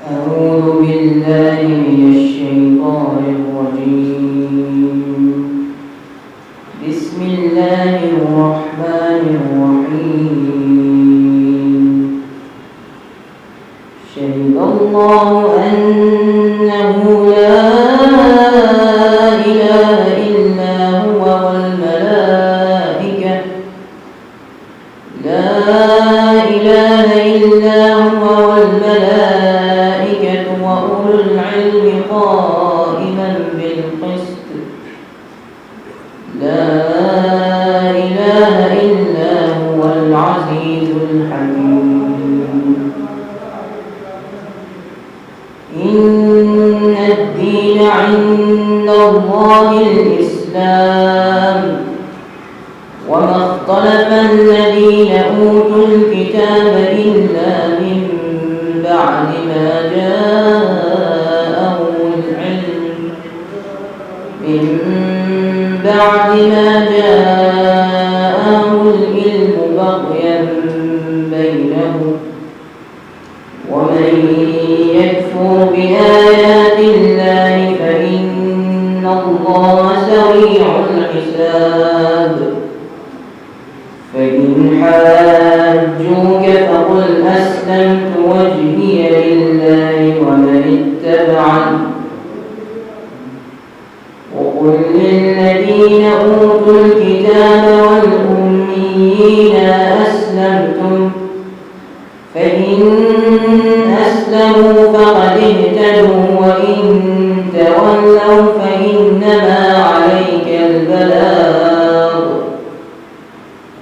أعوذ بالله من الشيطان الرجيم. بسم الله الرحمن الرحيم. شهد الله أنه لا إله إلا هو والملائكة وأولو العلم قائما بالقسط. لا إله إلا هو العزيز الحكيم. إن الدين عند الله الإسلام، وما اختلف الذين أوتوا الكتاب إلا من بعد ما جاءهم العلم بغيا بينهم. ومن يكفر بآيات الله فإن الله سريع الحساب. فإن حاجوك فقل أسلمت وجهي لله ومن اتبعني، وقل للذين أوتوا الكتاب والأميين أسلمتم، فإن أسلموا فقد اهتدوا، وإن تولوا فإنما عليك البلاغ،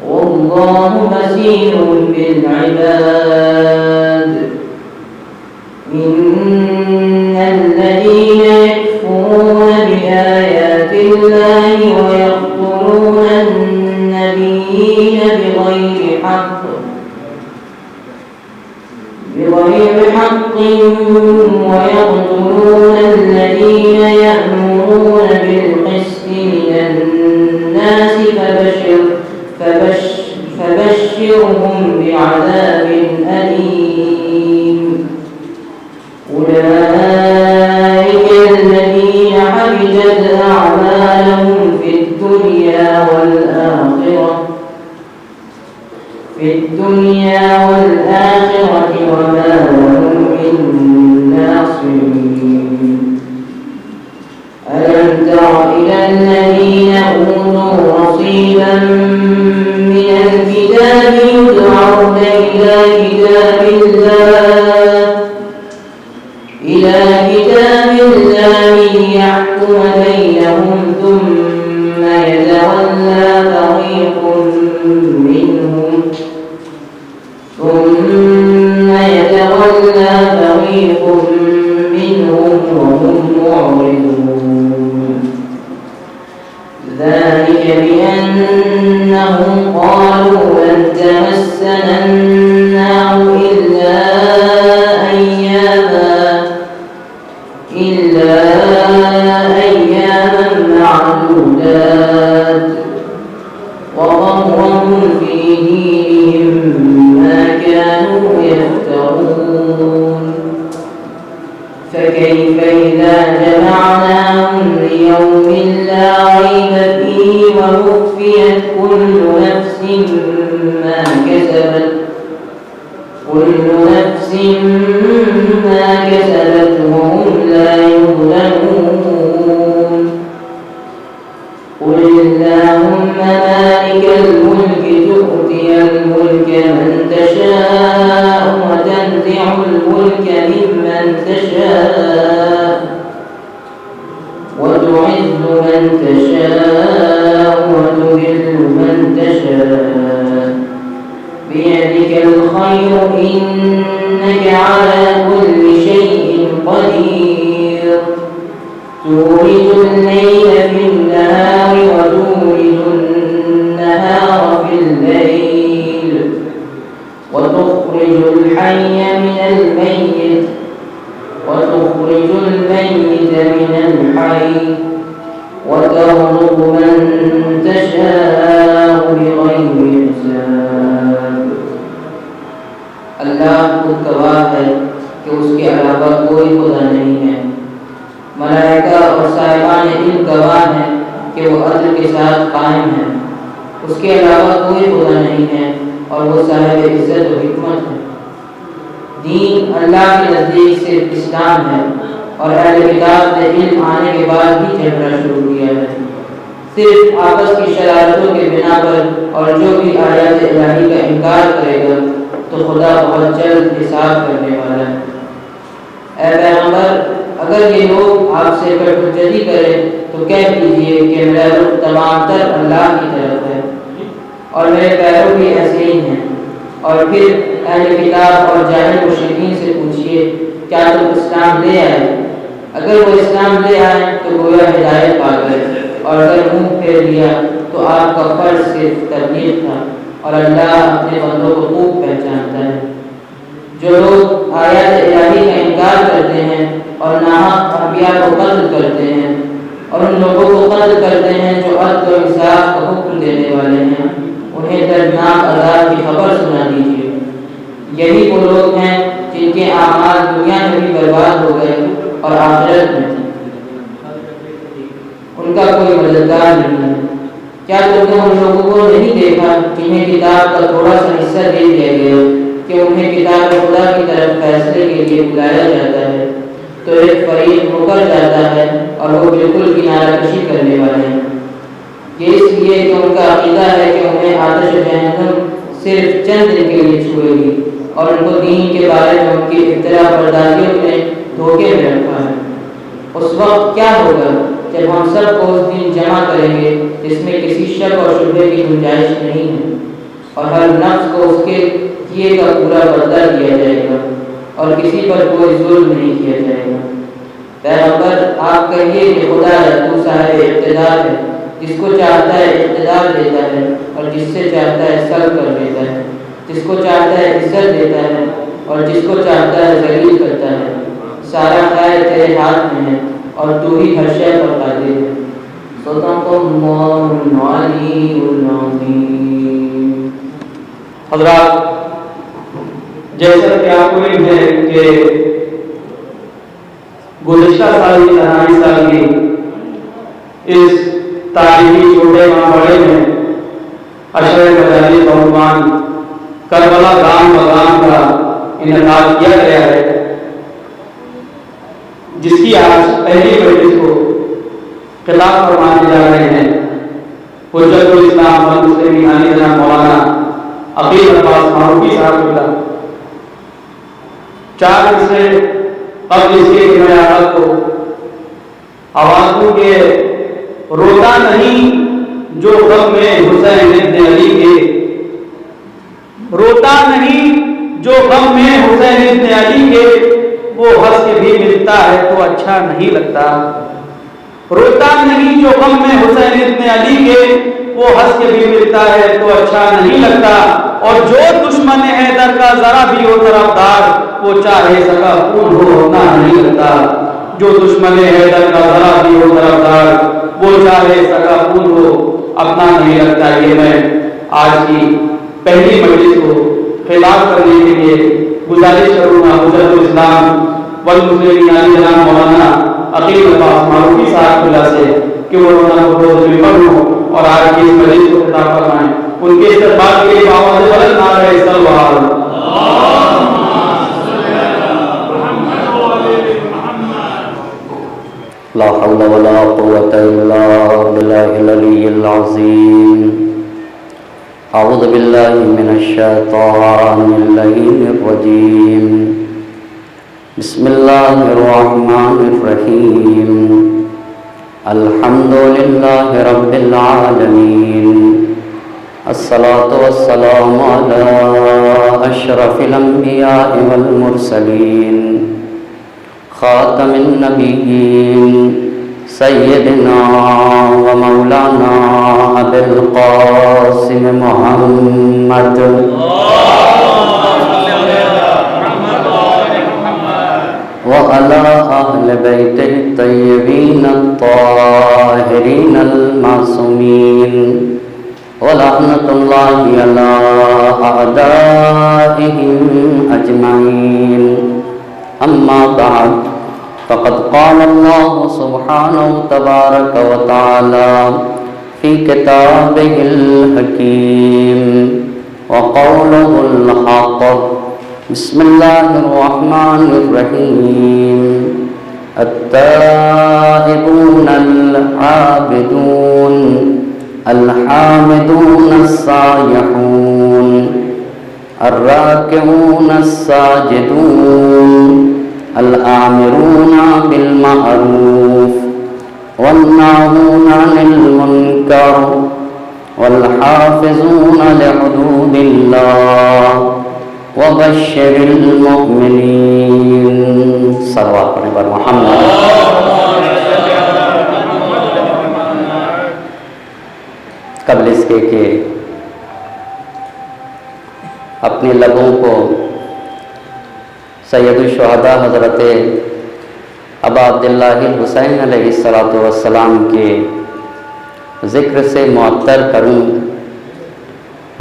والله بصير بالعباد. إن الذين يكفرون بآيات الله ويقتلون النبيين بغير حق ويقتلون الذين يأمرون بالقسط من الناس فبشرهم بعذاب أليم. أولئك الذين حبطت أعمالهم في الدنيا والآخرة وما لهم من ناصرين. ألم تر إلى الذين أوتوا نصيبا من الكتاب يدعون إلى كتاب الله ليحكم بينهم ثم يتولى فريق منهم وهم معرضون. ذلك بأنهم قالوا لن تمسنا النار إلا أياما معدودات، وغرهم في دينهم ما كانوا يفترون. فكيف إذا جمعناهم ليوم لا ريب فيه ووفيت كل نفس ما كسبت وهم لا يظلمون. قل اللهم مالك الملك تؤتي الملك من تشاء وتنزع الملك ممن تشاء وتعز من تشاء وتذل من تشاء، بيدك الخير إنك على كل شيء قدير. تولج الليل في النهار وتولج النهار في الليل، وتخرج الحي من الميت وتخرج الميت من الحي، وترزق من تشاء بغير حساب. اللہ خود گواہ ہے کہ اس کے علاوہ کوئی خدا نہیں ہے۔ ملائکہ اور صاحبان علم گواہ ہیں کہ وہ عدل کے ساتھ قائم ہے۔ اس کے علاوہ کوئی خدا نہیں ہے اور وہ صاحب عزت و حکمت ہے۔ دین اللہ کے نزدیک صرف اسلام ہے اور اہل کتاب نے علم آنے کے بعد بھی جھگڑا شروع کیا ہے، صرف آپس کی شرارتوں کے بنا پر، اور جو بھی آیات الہی کا انکار کرے گا تو خدا بہت جلد حساب کرنے والا ہے۔ اے پیغمبر، اگر یہ لوگ آپ سے حجتی کریں تو کہہ دیجیے کہ میرا رخ تمام تر اللہ کی طرف ہے اور میرے پیرو بھی ایسے ہی ہیں۔ اور پھر اہل کتاب اور جاہل مشرکین سے پوچھیے کیا تم اسلام لے آئے؟ اگر وہ اسلام لے آئے تو گویا ہدایت پا گئے، اور اگر منہ پھیر لیا تو آپ کا فرض صرف تبلیغ تھا، اور اللہ اپنے بندوں کو خوب پہچانتا ہے۔ جو لوگ آیات الہی کا انکار کرتے ہیں اور ناحق انبیاء کو قتل کرتے ہیں اور ان لوگوں کو قتل کرتے ہیں جو عدل و انصاف کا حکم دینے والے ہیں، انہیں دردناک عذاب کی خبر سنا دیجیے۔ یہی وہ لوگ ہیں جن کے اعمال دنیا میں بھی برباد ہو گئے اور آخرت میں ان کا کوئی مددگار نہیں ہے۔ کیا تم نے ان لوگوں کو نہیں دیکھا جنہیں کتاب کا تھوڑا سا حصہ دے دیا گیا کہ انہیں کتاب خدا کی طرف فیصلے کے لیے بلایا جاتا ہے تو ایک فریق مکر جاتا ہے اور وہ بالکل کنارہ کشی کرنے والے ہیں؟ یہ اس لیے کہ ان کا عقیدہ ہے کہ انہیں آتش جہنم صرف چند دن کے لیے چھوئے گی، اور ان کو دین کے بارے میں ان کی اختراع پردازیوں نے دھوکے میں رکھا ہے۔ اس وقت کیا ہوگا جب ہم سب کو اس دن جمع کریں گے جس میں کسی شک اور شبہے کی گنجائش نہیں ہے، اور ہر نفس کو اس کے کیے کا پورا بدلہ دیا جائے گا اور کسی پر کوئی ظلم نہیں کیا جائے گا۔ پیغمبر، آپ کہیے کہ خدا تو صاحب اقتدار ہے، جس کو چاہتا ہے اقتدار دیتا ہے اور جس سے چاہتا ہے سلب کر دیتا ہے، جس کو چاہتا ہے عزت دیتا ہے اور جس کو چاہتا ہے ذلیل کرتا ہے۔ سارا خیر تیرے ہاتھ میں ہے اور تو ہی ہر شے پر قادر ہے۔ صدق اللہ العلی العظیم۔ حضرات، جیسا کہ آپ کو علم ہے کہ گزشتہ سال کی طرح اس سال کی اس تاریخی چھوٹے ماں بڑے میں عشر مجالس و عنوان کربلا گام بغام کا انعقاد کیا گیا ہے، جس کی آج پہلی مجلس کو خطاب فرمانے جا رہے ہیں حجت الاسلام والمسلمین جناب مولانا عقیل عباس معروفی صاحب اللہ۔ 4 دن سے قبل اس کے میں آپ کو آواز دوں کہ روتا نہیں جو غم میں حسین ابن علی کے، روتا نہیں جو غم میں حسین ابن علی کے، وہ ہنس کے بھی ملتا ہے تو اچھا نہیں لگتا۔ روتا نہیں جو غم میں حسین ابن علی کے، وہ ہنس کے بھی ملتا ہے تو اچھا نہیں لگتا۔ اور جو دشمن حیدر کا ذرا بھی ہو طرفدار، وہ چاہے سکا خون ہو اپنا نہیں لگتا۔ جو دشمن حیدر کا ذرا بھی ہو طرفدار، وہ چاہے سکا خون ہو اپنا نہیں لگتا۔ یہ میں آج کی پہلی مجلس کو خطاب کرنے کے لیے گزارش کروں گا حجت الاسلام والمسلمین جناب مولانا عقیل عباس معروفی صاحب اللہ سے کہ وہ روزانہ روز ممبر ہوں اور آج کی اس مجلس کو خطاب فرمائیں۔ ان کے استقبال کے لیے آواز بلند نعرہ صلوات۔ لا حول ولا قوة إلا بالله العلي العظيم۔ أعوذ بالله من الشيطان اللعين الرجيم۔ بسم الله الرحمن الرحيم۔ الحمد لله رب العالمين، الصلاة والسلام على أشرف الأنبياء والمرسلين، خاتم النبيين، سيدنا ومولانا أبي القاسم محمد وعلى أهل بيته الطيبين الطاهرين المعصومين، ولعنة الله على أعدائهم أجمعين۔ أما بعد فقد قال الله سبحانه تبارك وتعالى في كتابه الحكيم وقوله الحق بسم الله الرحمن الرحيم التائبون العابدون الحامدون السائحون الراكعون الساجدون الآمرون بالمعروف والناهون عن المنكر والحافظون لحدود الله وبشر المؤمنين صلوات پر محمد. قبل اس کے کہ اپنے لبوں کو سید الشہداء حضرت ابا عبداللہ الحسین علیہ السلام کے ذکر سے معطر کروں،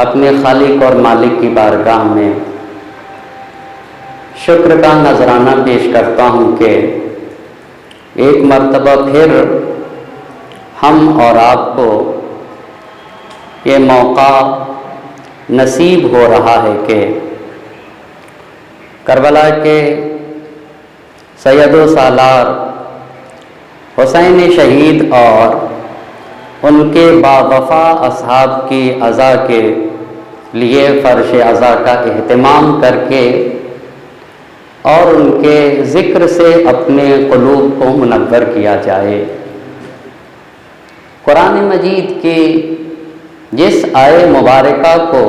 اپنے خالق اور مالک کی بارگاہ میں شکر کا نذرانہ پیش کرتا ہوں کہ ایک مرتبہ پھر ہم اور آپ کو یہ موقع نصیب ہو رہا ہے کہ کربلا کے سید و سالار حسین شہید اور ان کے باوفا اصحاب کی عزا کے لیے فرش عزا کا اہتمام کر کے اور ان کے ذکر سے اپنے قلوب کو منور کیا جائے. قرآن مجید کی جس آیے مبارکہ کو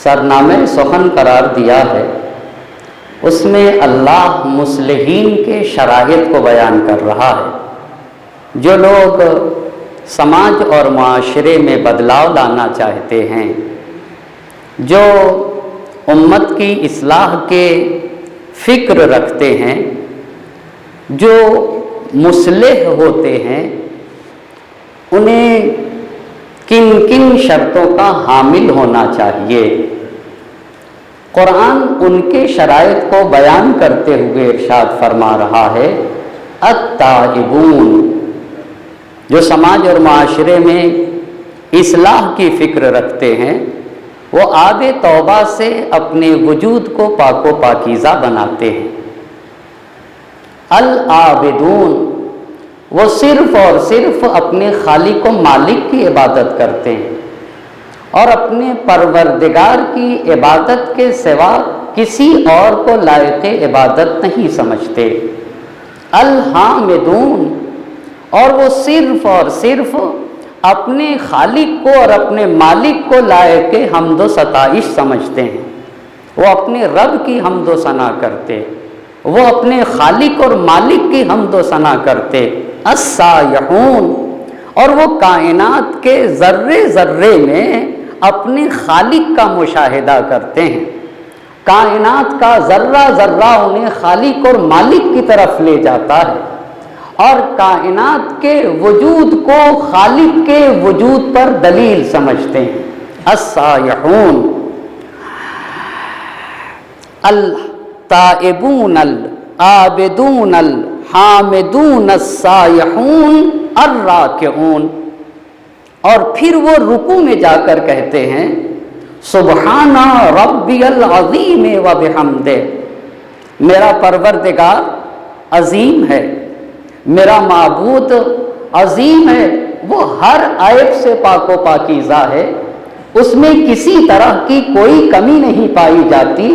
سرنامہ سخن قرار دیا ہے، اس میں اللہ مصلحین کے شرائط کو بیان کر رہا ہے. جو لوگ سماج اور معاشرے میں بدلاؤ لانا چاہتے ہیں، جو امت کی اصلاح کے فکر رکھتے ہیں، جو مصلح ہوتے ہیں، انہیں کن کن شرطوں کا حامل ہونا چاہیے. قرآن ان کے شرائط کو بیان کرتے ہوئے ارشاد فرما رہا ہے التائبون، جو سماج اور معاشرے میں اصلاح کی فکر رکھتے ہیں، وہ آب توبہ سے اپنے وجود کو پاک و پاکیزہ بناتے ہیں. العابدون، وہ صرف اور صرف اپنے خالق و مالک کی عبادت کرتے ہیں اور اپنے پروردگار کی عبادت کے سوا کسی اور کو لائق عبادت نہیں سمجھتے. الحامدون، اور وہ صرف اور صرف اپنے خالق کو اور اپنے مالک کو لائق حمد و ستائش سمجھتے ہیں. وہ اپنے رب کی حمد و ثنا کرتے، وہ اپنے خالق اور مالک کی حمد و ثنا کرتے. السائحون، اور وہ کائنات کے ذرے ذرے میں اپنے خالق کا مشاہدہ کرتے ہیں. کائنات کا ذرہ ذرہ انہیں خالق اور مالک کی طرف لے جاتا ہے اور کائنات کے وجود کو خالق کے وجود پر دلیل سمجھتے ہیں. السائحون، التائبون العابدون الحامدون السائحون الراکعون. اور پھر وہ رکوع میں جا کر کہتے ہیں سبحان ربی العظیم و بحمدہ، میرا پروردگار عظیم ہے، میرا معبود عظیم ہے، وہ ہر عیب سے پاک و پاکیزہ ہے، اس میں کسی طرح کی کوئی کمی نہیں پائی جاتی.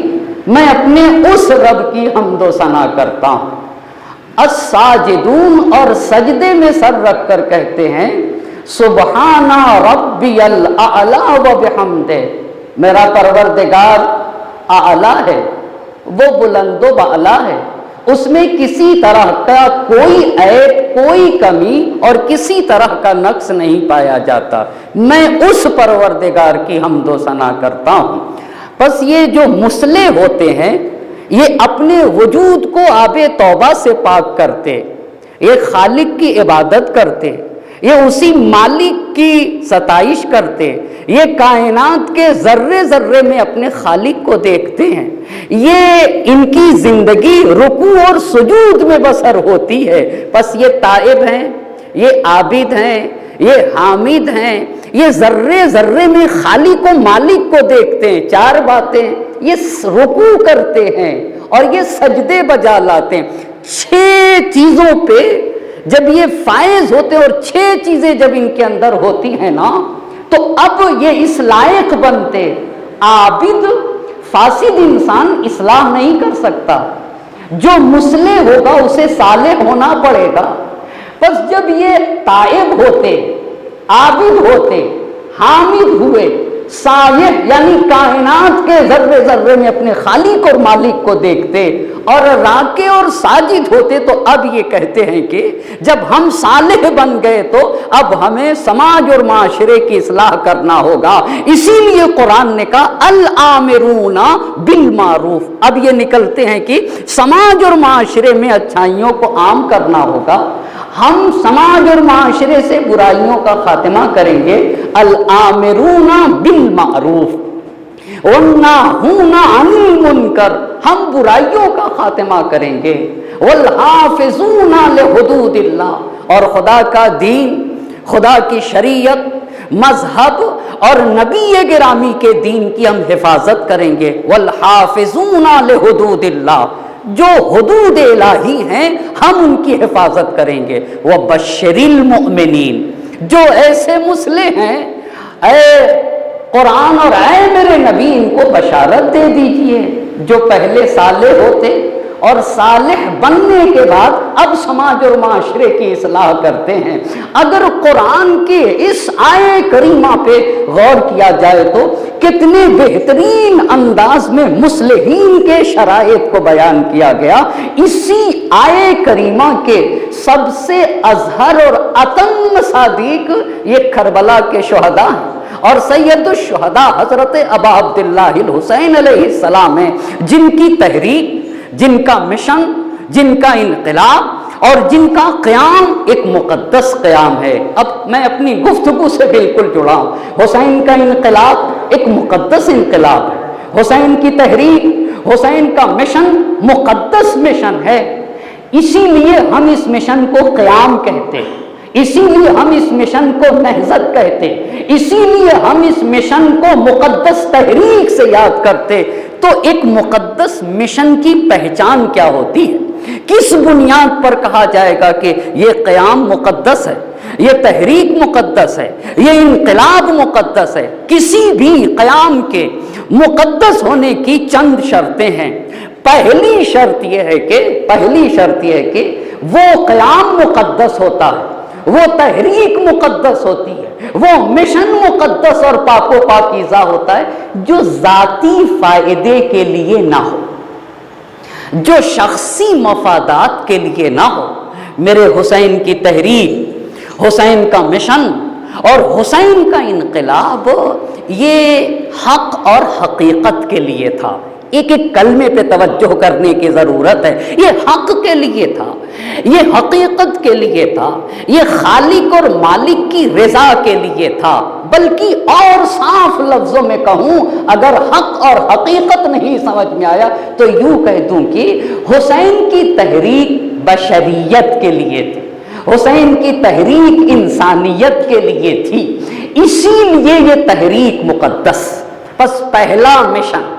میں اپنے اس رب کی حمد و ثنا کرتا ہوں. الساجدون، اور سجدے میں سر رکھ کر کہتے ہیں سبحان ربی الاعلی و بحمدہ، میرا پروردگار اعلیٰ ہے، وہ بلند و بالا ہے، اس میں کسی طرح کا کوئی عیب، کوئی کمی اور کسی طرح کا نقص نہیں پایا جاتا. میں اس پروردگار کی حمد و ثنا کرتا ہوں. بس یہ جو مصلح ہوتے ہیں، یہ اپنے وجود کو آب توبہ سے پاک کرتے، یہ خالق کی عبادت کرتے، یہ اسی مالک کی ستائش کرتے، یہ کائنات کے ذرے ذرے میں اپنے خالق کو دیکھتے ہیں، یہ ان کی زندگی رکوع اور سجود میں بسر ہوتی ہے۔ بس یہ تائب ہیں، یہ عابد ہیں، یہ حامد ہیں، یہ ذرے ذرے میں خالق و مالک کو دیکھتے ہیں۔ چار باتیں، یہ رکوع کرتے ہیں اور یہ سجدے بجا لاتے ہیں۔ 6 چیزوں پہ جب یہ فائز ہوتے اور 6 چیزیں جب ان کے اندر ہوتی ہیں نا، تو اب یہ اس لائق بنتے۔ عابد، فاسد انسان اصلاح نہیں کر سکتا، جو مصلح ہوگا اسے صالح ہونا پڑے گا۔ بس جب یہ تائب ہوتے، عابد ہوتے، حامد ہوئے، سائح یعنی کائنات کے ذرے ذرے میں اپنے خالق اور مالک کو دیکھتے اور راکع اور ساجد ہوتے، تو اب یہ کہتے ہیں کہ جب ہم صالح بن گئے تو اب ہمیں سماج اور معاشرے کی اصلاح کرنا ہوگا۔ اسی لیے قرآن نے کہا الآمرون بالمعروف۔ اب یہ نکلتے ہیں کہ سماج اور معاشرے میں اچھائیوں کو عام کرنا ہوگا، ہم سماج اور معاشرے سے برائیوں کا خاتمہ کریں گے۔ الآمرون بالمعروف والناہون عن المنکر، ہم برائیوں کا خاتمہ کریں گے۔ والحافظون لحدود اللہ، اور خدا کا دین، خدا کی شریعت، مذہب اور نبی گرامی کے دین کی ہم حفاظت کریں گے۔ والحافظون لحدود اللہ، جو حدود الہی ہیں ہم ان کی حفاظت کریں گے۔ وبشر المؤمنین، جو ایسے مصلح ہیں، اے قرآن اور اے میرے نبی ان کو بشارت دے دیجئے، جو پہلے صالح ہوتے اور صالح بننے کے بعد اب سماج اور معاشرے کی اصلاح کرتے ہیں۔ اگر قرآن کے اس آیے کریمہ پہ غور کیا جائے تو کتنے بہترین انداز میں مصلحین کے شرائط کو بیان کیا گیا۔ اسی آیے کریمہ کے سب سے اظہر اور اتم صادق یہ کربلا کے شہداء ہیں، اور سید الشہداء حضرت ابا عبداللہ الحسین علیہ السلام ہیں، جن کی تحریک، جن کا مشن، جن کا انقلاب اور جن کا قیام ایک مقدس قیام ہے۔ اب میں اپنی گفتگو سے بالکل جڑا ہوں۔ حسین کا انقلاب ایک مقدس انقلاب ہے، حسین کی تحریک، حسین کا مشن مقدس مشن ہے۔ اسی لیے ہم اس مشن کو قیام کہتے ہیں، اسی لیے ہم اس مشن کو نہضت کہتے، اسی لیے ہم اس مشن کو مقدس تحریک سے یاد کرتے۔ تو ایک مقدس مشن کی پہچان کیا ہوتی ہے؟ کس بنیاد پر کہا جائے گا کہ یہ قیام مقدس ہے، یہ تحریک مقدس ہے، یہ انقلاب مقدس ہے؟ کسی بھی قیام کے مقدس ہونے کی چند شرطیں ہیں۔ پہلی شرط یہ ہے کہ وہ قیام مقدس ہوتا ہے، وہ تحریک مقدس ہوتی ہے، وہ مشن مقدس اور پاک و پاکیزہ ہوتا ہے، جو ذاتی فائدے کے لیے نہ ہو، جو شخصی مفادات کے لیے نہ ہو۔ میرے حسین کی تحریک، حسین کا مشن اور حسین کا انقلاب یہ حق اور حقیقت کے لیے تھا۔ ایک ایک کلمے پہ توجہ کرنے کی ضرورت ہے۔ یہ حق کے لیے تھا، یہ حقیقت کے لیے تھا، یہ خالق اور مالک کی رضا کے لیے تھا۔ بلکہ اور صاف لفظوں میں کہوں، اگر حق اور حقیقت نہیں سمجھ میں آیا تو یوں کہہ دوں کہ حسین کی تحریک بشریت کے لیے تھی، حسین کی تحریک انسانیت کے لیے تھی، اسی لیے یہ تحریک مقدس۔ بس پہلا مشن،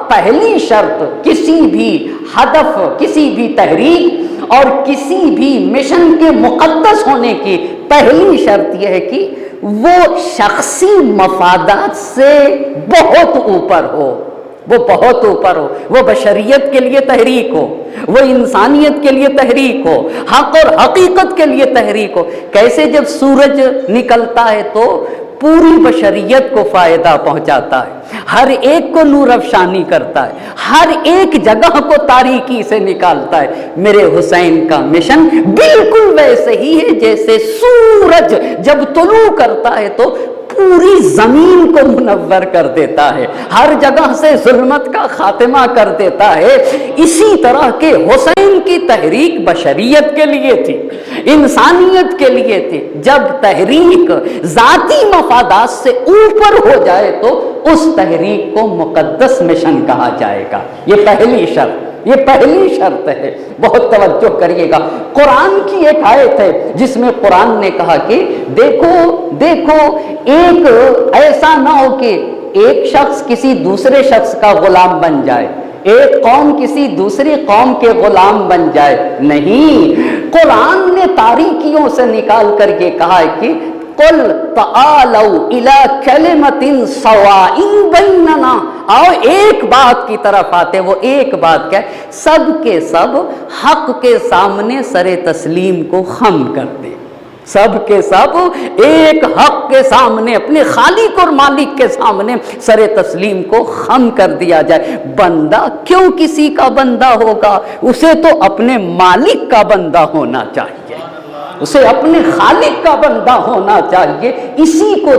پہلی شرط کسی بھی ہدف، کسی بھی تحریک اور کسی بھی مشن کے مقدس ہونے کی پہلی شرط یہ ہے کہ وہ شخصی مفادات سے بہت اوپر ہو، وہ بہت اوپر ہو، وہ بشریت کے لیے تحریک ہو، وہ انسانیت کے لیے تحریک ہو، حق اور حقیقت کے لیے تحریک ہو۔ کیسے جب سورج نکلتا ہے تو پوری بشریت کو فائدہ پہنچاتا ہے، ہر ایک کو نور افشانی کرتا ہے، ہر ایک جگہ کو تاریکی سے نکالتا ہے۔ میرے حسین کا مشن بالکل ویسے ہی ہے جیسے سورج جب طلوع کرتا ہے تو پوری زمین کو منور کر دیتا ہے، ہر جگہ سے ظلمت کا خاتمہ کر دیتا ہے۔ اسی طرح کے حسین کی تحریک بشریت کے لیے تھی، انسانیت کے لیے تھی۔ جب تحریک ذاتی مفادات سے اوپر ہو جائے تو اس تحریک کو مقدس مشن کہا جائے گا۔ یہ پہلی شرط، یہ پہلی شرط ہے، بہت توجہ کریے گا۔ قرآن کی ایک آیت ہے جس میں قرآن نے کہا کہ دیکھو ایک ایسا نہ ہو کہ ایک شخص کسی دوسرے شخص کا غلام بن جائے، ایک قوم کسی دوسری قوم کے غلام بن جائے، نہیں۔ قرآن نے تاریکیوں سے نکال کر کے کہا ہے کہ قل تعالوا الی کلمۃ سواء بیننا، آؤ ایک بات کی طرف آتے۔ وہ ایک بات کیا ہے؟ سب کے سب حق کے سامنے سر تسلیم کو خم کر دے، سب کے سب ایک حق کے سامنے اپنے خالق اور مالک کے سامنے سر تسلیم کو خم کر دیا جائے۔ بندہ کیوں کسی کا بندہ ہوگا؟ اسے تو اپنے مالک کا بندہ ہونا چاہیے، اسے اپنے خالق کا بندہ ہونا چاہیے۔ اسی کو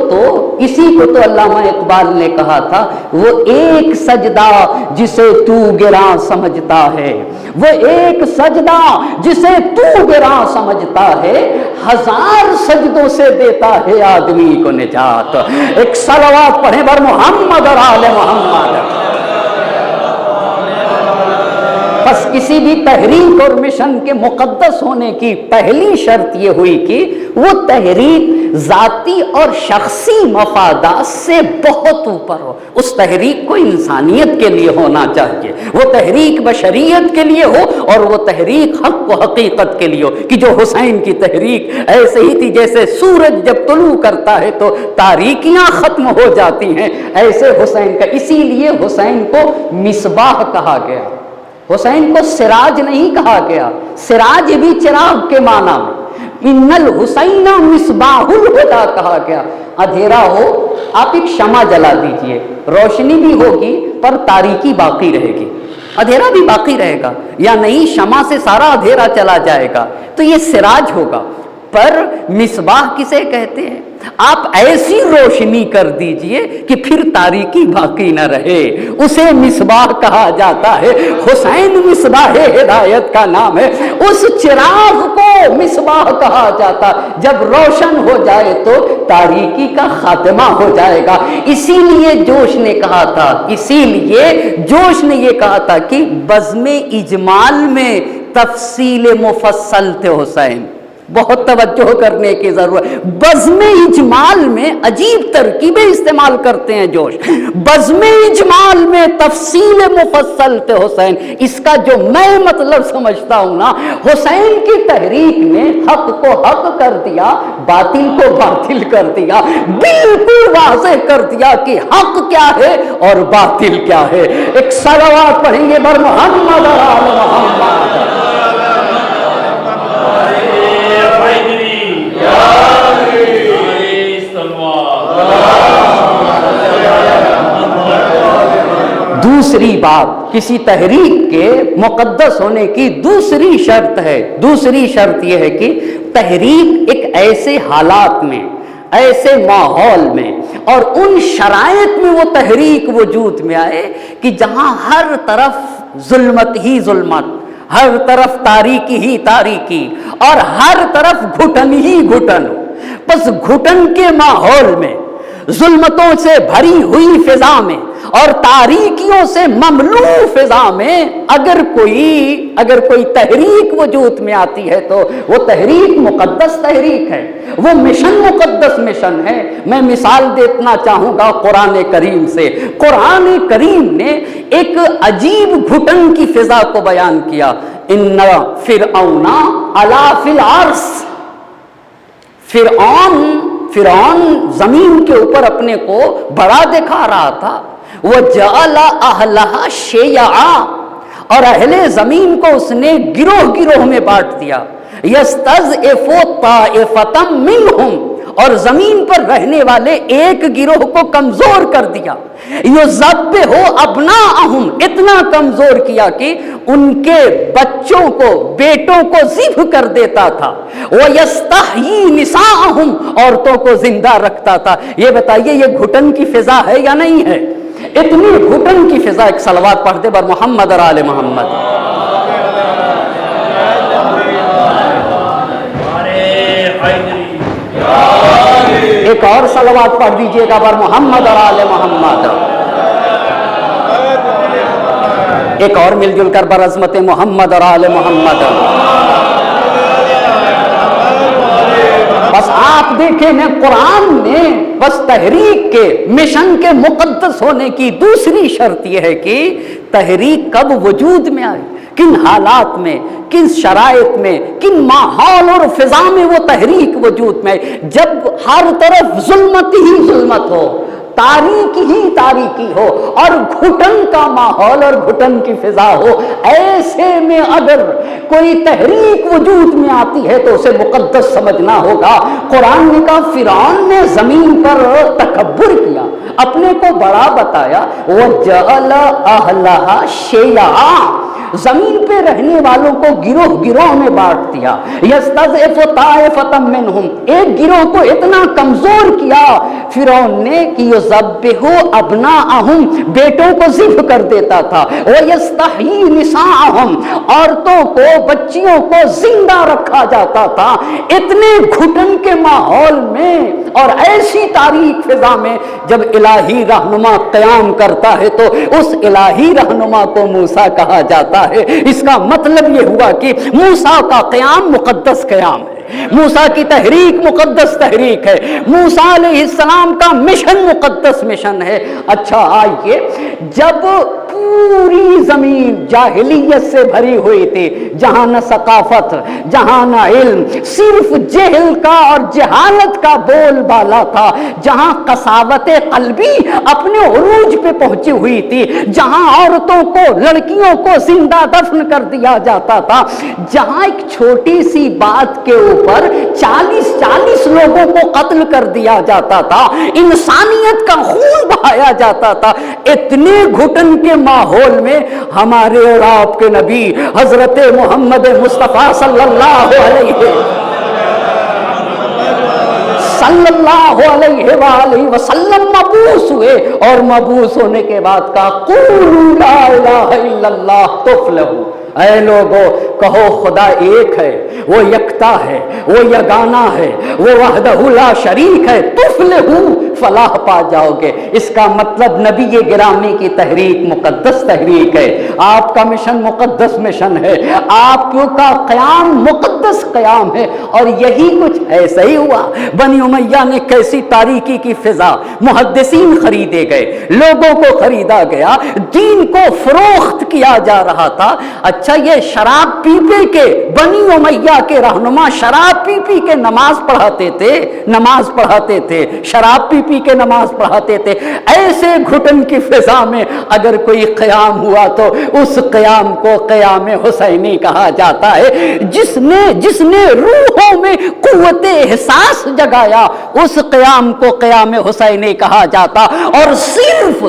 تو علامہ اقبال نے کہا تھا، وہ ایک سجدہ جسے تو گراں سمجھتا ہے، وہ ایک سجدہ جسے تو گراں سمجھتا ہے، ہزار سجدوں سے دیتا ہے آدمی کو نجات۔ ایک صلوات پڑھیں بر محمد اور آل محمد۔ بس کسی بھی تحریک اور مشن کے مقدس ہونے کی پہلی شرط یہ ہوئی کہ وہ تحریک ذاتی اور شخصی مفادات سے بہت اوپر ہو۔ اس تحریک کو انسانیت کے لیے ہونا چاہیے، وہ تحریک بشریت کے لیے ہو، اور وہ تحریک حق و حقیقت کے لیے ہو۔ کہ جو حسین کی تحریک ایسے ہی تھی جیسے سورج جب طلوع کرتا ہے تو تاریکیاں ختم ہو جاتی ہیں، ایسے حسین کا، اسی لیے حسین کو مصباح کہا گیا، حسین کو سراج نہیں کہا گیا۔ سراج بھی چراغ کے معنی میں، ان الحسین مصباح الہدی کہا گیا۔ اندھیرا ہو آپ ایک شمع جلا دیجئے، روشنی بھی ہوگی پر تاریکی باقی رہے گی، اندھیرا بھی باقی رہے گا، یا نہیں شمع سے سارا اندھیرا چلا جائے گا تو یہ سراج ہوگا۔ پر مصباح کسے کہتے ہیں؟ آپ ایسی روشنی کر دیجئے کہ پھر تاریکی باقی نہ رہے، اسے مصباح کہا جاتا ہے۔ حسین مصباح ہدایت کا نام ہے، اس چراغ کو مصباح کہا جاتا۔ جب روشن ہو جائے تو تاریکی کا خاتمہ ہو جائے گا۔ اسی لیے جوش نے یہ کہا تھا کہ بزم اجمال میں تفصیل مفصل تھے حسین۔ بہت توجہ کرنے کی ضرورت۔ بزم اجمال میں عجیب ترکیبیں استعمال کرتے ہیں جوش، بزم اجمال میں تفصیل مفصل تھے حسین۔ اس کا جو میں مطلب سمجھتا ہوں نا، حسین کی تحریک نے حق کو حق کر دیا، باطل کو باطل کر دیا، بالکل واضح کر دیا کہ حق کیا ہے اور باطل کیا ہے۔ ایک صلوات پڑھیں گے بر محمد اور آل محمد۔ دوسری بات، کسی تحریک کے مقدس ہونے کی دوسری شرط ہے، دوسری شرط یہ ہے کہ تحریک ایک ایسے حالات میں، ایسے ماحول میں اور ان شرائط میں وہ تحریک وجود میں آئے کہ جہاں ہر طرف ظلمت ہی ظلمت، ہر طرف تاریکی ہی تاریکی، اور ہر طرف گھٹن ہی گھٹن ہو۔ بس گھٹن کے ماحول میں، ظلمتوں سے بھری ہوئی فضا میں اور تاریکیوں سے مملو فضا میں اگر کوئی تحریک وجود میں آتی ہے تو وہ تحریک مقدس تحریک ہے، وہ مشن مقدس مشن ہے۔ میں مثال دینا چاہوں گا قرآن کریم سے۔ قرآن کریم نے ایک عجیب گھٹن کی فضا کو بیان کیا۔ ان فرعون علا فی الارض، فرعون زمین کے اوپر اپنے کو بڑا دکھا رہا تھا۔ وَجَعَلَ أَهْلَهَا شِيَعًا، اور اہل زمین کو اس نے گروہ گروہ میں بانٹ دیا۔ يَسْتَضْعِفُ طَائِفَةً مِّنْهُمْ، اور زمین پر رہنے والے ایک گروہ کو کمزور کر دیا. یذبح ابناءہم، اتنا کمزور کیا کہ ان کے بچوں کو، بیٹوں کو ذبح کر دیتا تھا. وَيَسْتَحْيِي نِسَاءَهُمْ، عورتوں کو زندہ رکھتا تھا. یہ بتائیے یہ گھٹن کی فضا ہے یا نہیں ہے؟ اتنی گھٹن کی فضا. ایک صلوات پڑھ دے بر محمد اور آل محمد. ایک اور صلوات پڑھ دیجئے گا بر محمد اور آل محمد. ایک اور مل جل کر بر عظمت محمد اور آل محمد. بس آپ دیکھیں نا، قرآن نے بس تحریک کے مشن کے مقدس ہونے کی دوسری شرط یہ ہے کہ تحریک کب وجود میں آئے، کن حالات میں، کن شرائط میں، کن ماحول اور فضا میں وہ تحریک وجود میں آئے. جب ہر طرف ظلمت ہی ظلمت ہو، تاریکی ہی تاریکی ہو، اور گھٹن کا ماحول اور گھٹن کی فضا ہو، ایسے میں اگر کوئی تحریک وجود میں آتی ہے تو اسے مقدس سمجھنا ہوگا. قرآن نے کہا فرعون نے زمین پر تکبر کیا، اپنے کو بڑا بتایا. وَجَعَلَ أَهْلَهَا شِيَعًا، زمین پہ رہنے والوں کو گروہ گروہ میں بانٹ دیا. یستضعف طائفة منہم، ایک گروہ کو اتنا کمزور کیا فرعون نے کہ یذبح ابناءہم، بیٹوں کو ذبح کر دیتا تھا. ویستحیی نساءہم، عورتوں کو، بچیوں کو زندہ رکھا جاتا تھا. اتنے گھٹن کے ماحول میں اور ایسی تاریک فضا میں جب الہی رہنما قیام کرتا ہے تو اس الہی رہنما کو موسیٰ کہا جاتا ہے. اس کا مطلب یہ ہوا کہ موسیٰ کا قیام مقدس قیام ہے، موسیٰ کی تحریک مقدس تحریک ہے، موسیٰ علیہ السلام کا مشن مقدس مشن ہے. اچھا آئیے، جب پوری زمین جاہلیت سے بھری ہوئی تھی، جہاں نہ ثقافت، جہاں نہ علم، صرف جہل کا اور جہالت کا بول بالا تھا، جہاں قساوت قلبی اپنے عروج پہ پہنچی ہوئی تھی، جہاں عورتوں کو، لڑکیوں کو زندہ دفن کر دیا جاتا تھا، جہاں ایک چھوٹی سی بات کے اوپر 40 لوگوں کو قتل کر دیا جاتا تھا، انسانیت کا خون بہایا جاتا تھا، اتنے گھٹن کے ماحول میں ہمارے اور آپ کے نبی حضرت محمد مصطفیٰ صلی اللہ علیہ وآلہ وسلم مبعوث ہوئے، اور مبعوث ہونے کے بعد کہا قولوا لا الہ الا اللہ تفلحوا. اے لوگو کہو خدا ایک ہے، وہ یکتا ہے، وہ یگانہ ہے، وہ وحدہ لا شریک ہے، تفلحوا، فلاح پا جاؤ گے. اس کا مطلب نبی گرامی کی تحریک مقدس تحریک ہے، آپ کا مشن مقدس مشن ہے، آپ کا قیام مقدس قیام ہے. اور یہی کچھ ایسا ہی ہوا. بنی امیہ نے کیسی تاریکی کی فضا، محدثین خریدے گئے، لوگوں کو خریدا گیا، دین کو فروخت کیا جا رہا تھا. اچھا یہ شراب پی پی کے بنی امیہ کے رہنما شراب پی پی کے نماز پڑھاتے تھے، شراب پی پی کے نماز پڑھاتے تھے. ایسے گھٹن کی فضا میں اگر کوئی قیام ہوا تو اس قیام کو قیام حسینی کہا جاتا ہے. جس نے روحوں میں قوت احساس جگایا اس قیام کو قیام حسینی کہا جاتا. اور صرف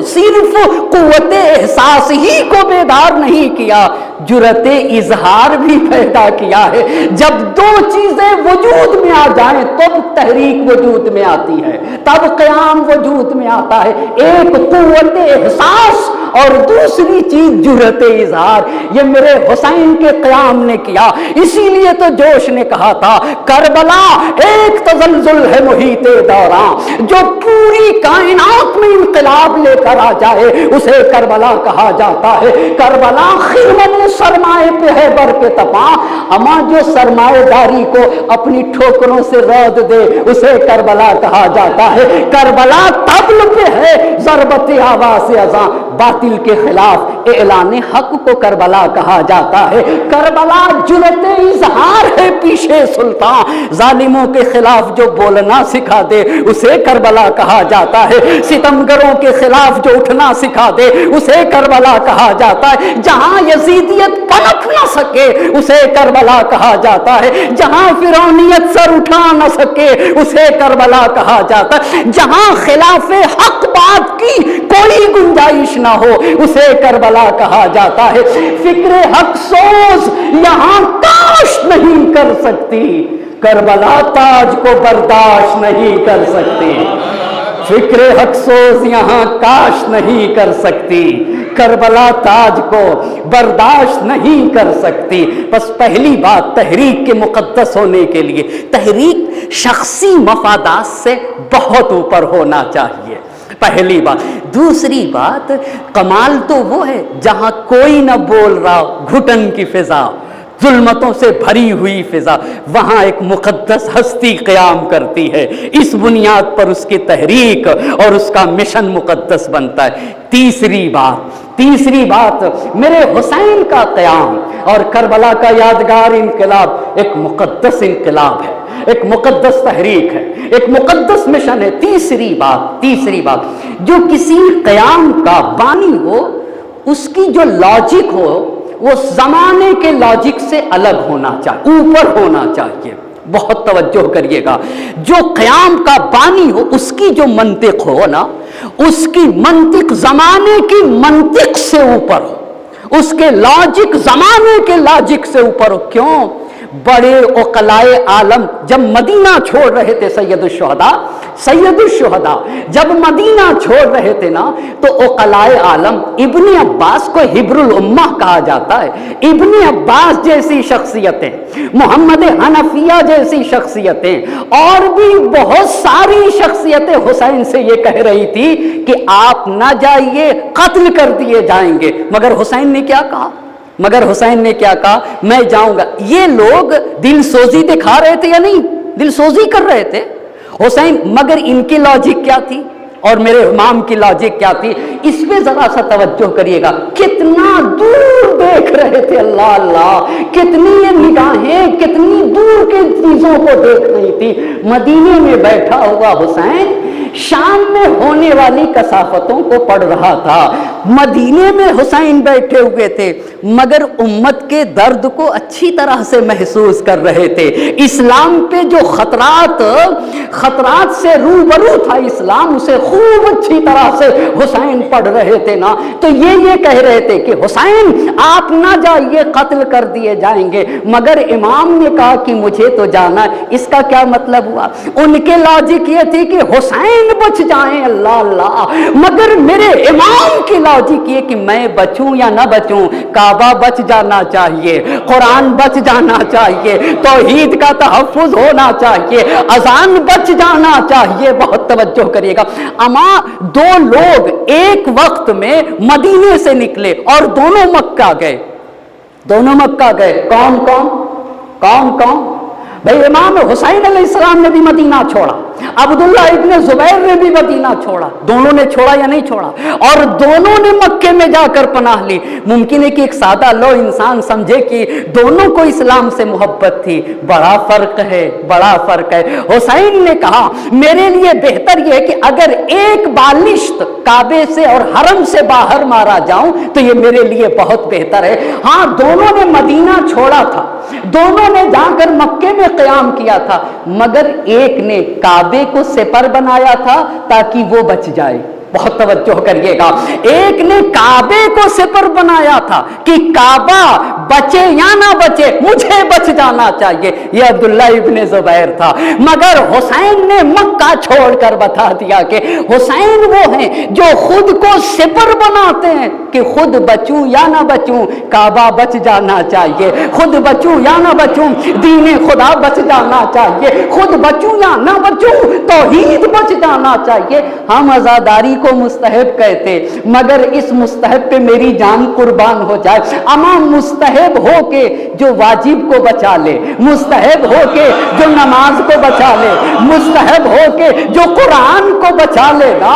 قوت احساس ہی کو بیدار نہیں کیا، جرأت اظہار بھی پیدا کیا ہے. جب دو چیزیں وجود میں آ جائیں تب تحریک وجود میں آتی ہے، تب قیام وجود میں آتا ہے. ایک قوت احساس اور دوسری چیز جرأت اظہار. یہ میرے حسین کے قیام نے کیا. اسی لیے تو جوش نے کہا تھا کربلا ایک تزلزل ہے محیط دوران، جو پوری کائنات میں انقلاب لے کر آ جائے اسے کربلا کہا جاتا ہے. کربلا خرمن سرمائے پہ ہے بر کے تپاں، اما جو سرمایہ داری کو اپنی ٹھوکروں سے رود دے اسے کربلا کہا جاتا ہے. کربلا طبل پہ ہے ضربت آواز اذاں، باطل کے خلاف اعلان حق کو کربلا کہا جاتا ہے۔ کربلا جرأت اظہار ہے پیشے سلطان، ظالموں کے خلاف جو بولنا سکھا دے اسے کربلا کہا جاتا ہے، ستمگروں کے خلاف جو اٹھنا سکھا دے اسے کربلا کہا جاتا ہے، جہاں یزیدیت پنپ نہ سکے اسے کربلا کہا جاتا ہے، جہاں فرعونیت سر اٹھا نہ سکے اسے کربلا کہا جاتا ہے، جہاں خلاف حق بات کی کوئی گنجائش نہ ہو اسے کربلا کہا جاتا ہے۔ فکر حق سوز یہاں کاش نہیں کر سکتی، کربلا تاج کو برداشت نہیں کر سکتی، فکر حق سوز یہاں کاش نہیں کر سکتی، کربلا تاج کو برداشت نہیں کر سکتی۔ بس پہلی بات تحریک کے مقدس ہونے کے لیے تحریک شخصی مفادات سے بہت اوپر ہونا چاہیے، پہلی بات۔ دوسری بات، کمال تو وہ ہے جہاں کوئی نہ بول رہا، گھٹن کی فضا، ظلمتوں سے بھری ہوئی فضا، وہاں ایک مقدس ہستی قیام کرتی ہے، اس بنیاد پر اس کی تحریک اور اس کا مشن مقدس بنتا ہے۔ تیسری بات میرے حسین کا قیام اور کربلا کا یادگار انقلاب ایک مقدس انقلاب ہے، ایک مقدس تحریک ہے، ایک مقدس مشن ہے۔ تیسری بات جو کسی قیام کا بانی ہو اس کی جو لاجک ہو وہ زمانے کے لاجک سے الگ ہونا چاہیے، اوپر ہونا چاہیے۔ بہت توجہ کریے گا، جو قیام کا بانی ہو اس کی جو منطق ہو نا، اس کی منطق زمانے کی منطق سے اوپر ہو، اس کے لاجک زمانے کے لاجک سے اوپر ہو۔ کیوں؟ بڑے عقلائے عالم جب مدینہ چھوڑ رہے تھے، سید الشہداء جب مدینہ چھوڑ رہے تھے نا، تو عقلائے عالم، ابن عباس کو حبر الامہ کہا جاتا ہے، ابن عباس جیسی شخصیتیں، محمد حنفیہ جیسی شخصیتیں اور بھی بہت ساری شخصیتیں حسین سے یہ کہہ رہی تھی کہ آپ نہ جائیے، قتل کر دیے جائیں گے، مگر حسین نے کیا کہا؟ میں جاؤں گا۔ یہ لوگ دل سوزی دکھا رہے تھے یا نہیں؟ دل سوزی کر رہے تھے حسین، مگر ان کی لاجک کیا تھی اور میرے امام کی لاجک کیا تھی؟ اس پہ ذرا سا توجہ کریے گا، کتنا دور دیکھ رہے تھے، اللہ اللہ، کتنی یہ نگاہیں کتنی دور کے چیزوں کو دیکھ رہی تھی۔ مدینے میں بیٹھا ہوا حسین شام میں ہونے والی کثافتوں کو پڑھ رہا تھا، مدینے میں حسین بیٹھے ہوئے تھے مگر امت کے درد کو اچھی طرح سے محسوس کر رہے تھے، اسلام پہ جو خطرات سے روبرو تھا اسلام، اسے خوب اچھی طرح سے حسین پڑھ رہے تھے نا، تو یہ کہہ رہے تھے کہ حسین آپ نہ جائیے، قتل کر دیے جائیں گے، مگر امام نے کہا کہ مجھے تو جانا ہے۔ اس کا کیا مطلب ہوا؟ ان کے لاجک یہ تھی کہ حسین بچ جائیں، اللہ اللہ، مگر میرے امام کی لاجک یہ کہ میں بچوں یا نہ بچوں، کعبہ بچ جانا چاہیے، قرآن بچ جانا چاہیے، توحید کا تحفظ ہونا چاہیے، اذان بچ جانا چاہیے۔ بہت توجہ کریے گا، اما دو لوگ ایک وقت میں مدینے سے نکلے اور دونوں مکہ گئے، کون؟ بھئی امام حسین علیہ السلام نے بھی مدینہ چھوڑا، عبداللہ ابن زبیر نے بھی مدینہ چھوڑا، دونوں نے چھوڑا یا نہیں چھوڑا؟ اور دونوں نے مکے میں جا کر پناہ لی۔ ممکن ہے کہ ایک سادہ لو انسان سمجھے کہ دونوں کو اسلام سے محبت تھی، بڑا فرق ہے۔ حسین نے کہا میرے لیے بہتر یہ ہے کہ اگر ایک بالشت کعبے سے اور حرم سے باہر مارا جاؤں تو یہ میرے لیے بہت بہتر ہے۔ ہاں دونوں نے مدینہ چھوڑا تھا، دونوں نے جا کر مکے میں قیام کیا تھا، مگر ایک نے کعبے کو سپر بنایا تھا تاکہ وہ بچ جائے۔ بہت توجہ کریے گا، ایک نے کعبے کو سپر بنایا تھا کہ کعبہ بچے یا نہ بچے مجھے بچ جانا چاہیے، یہ عبداللہ ابن زبیر تھا۔ مگر حسین نے مکہ چھوڑ کر بتا دیا کہ حسین وہ ہیں جو خود کو سپر بناتے ہیں کہ خود بچوں یا نہ بچوں کعبہ بچ جانا چاہیے، خود بچوں یا نہ بچوں دین خدا بچ جانا چاہیے، خود بچوں یا نہ بچوں توحید بچ جانا چاہیے۔ ہم عزاداری کو مستحب کہتے مگر اس مستحب پہ میری جان قربان ہو جائے، اما مستحب ہو کے جو واجب کو بچا لے، مستحب ہو کے جو نماز کو بچا لے، مستحب ہو کے جو قرآن کو بچا لے گا،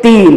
3।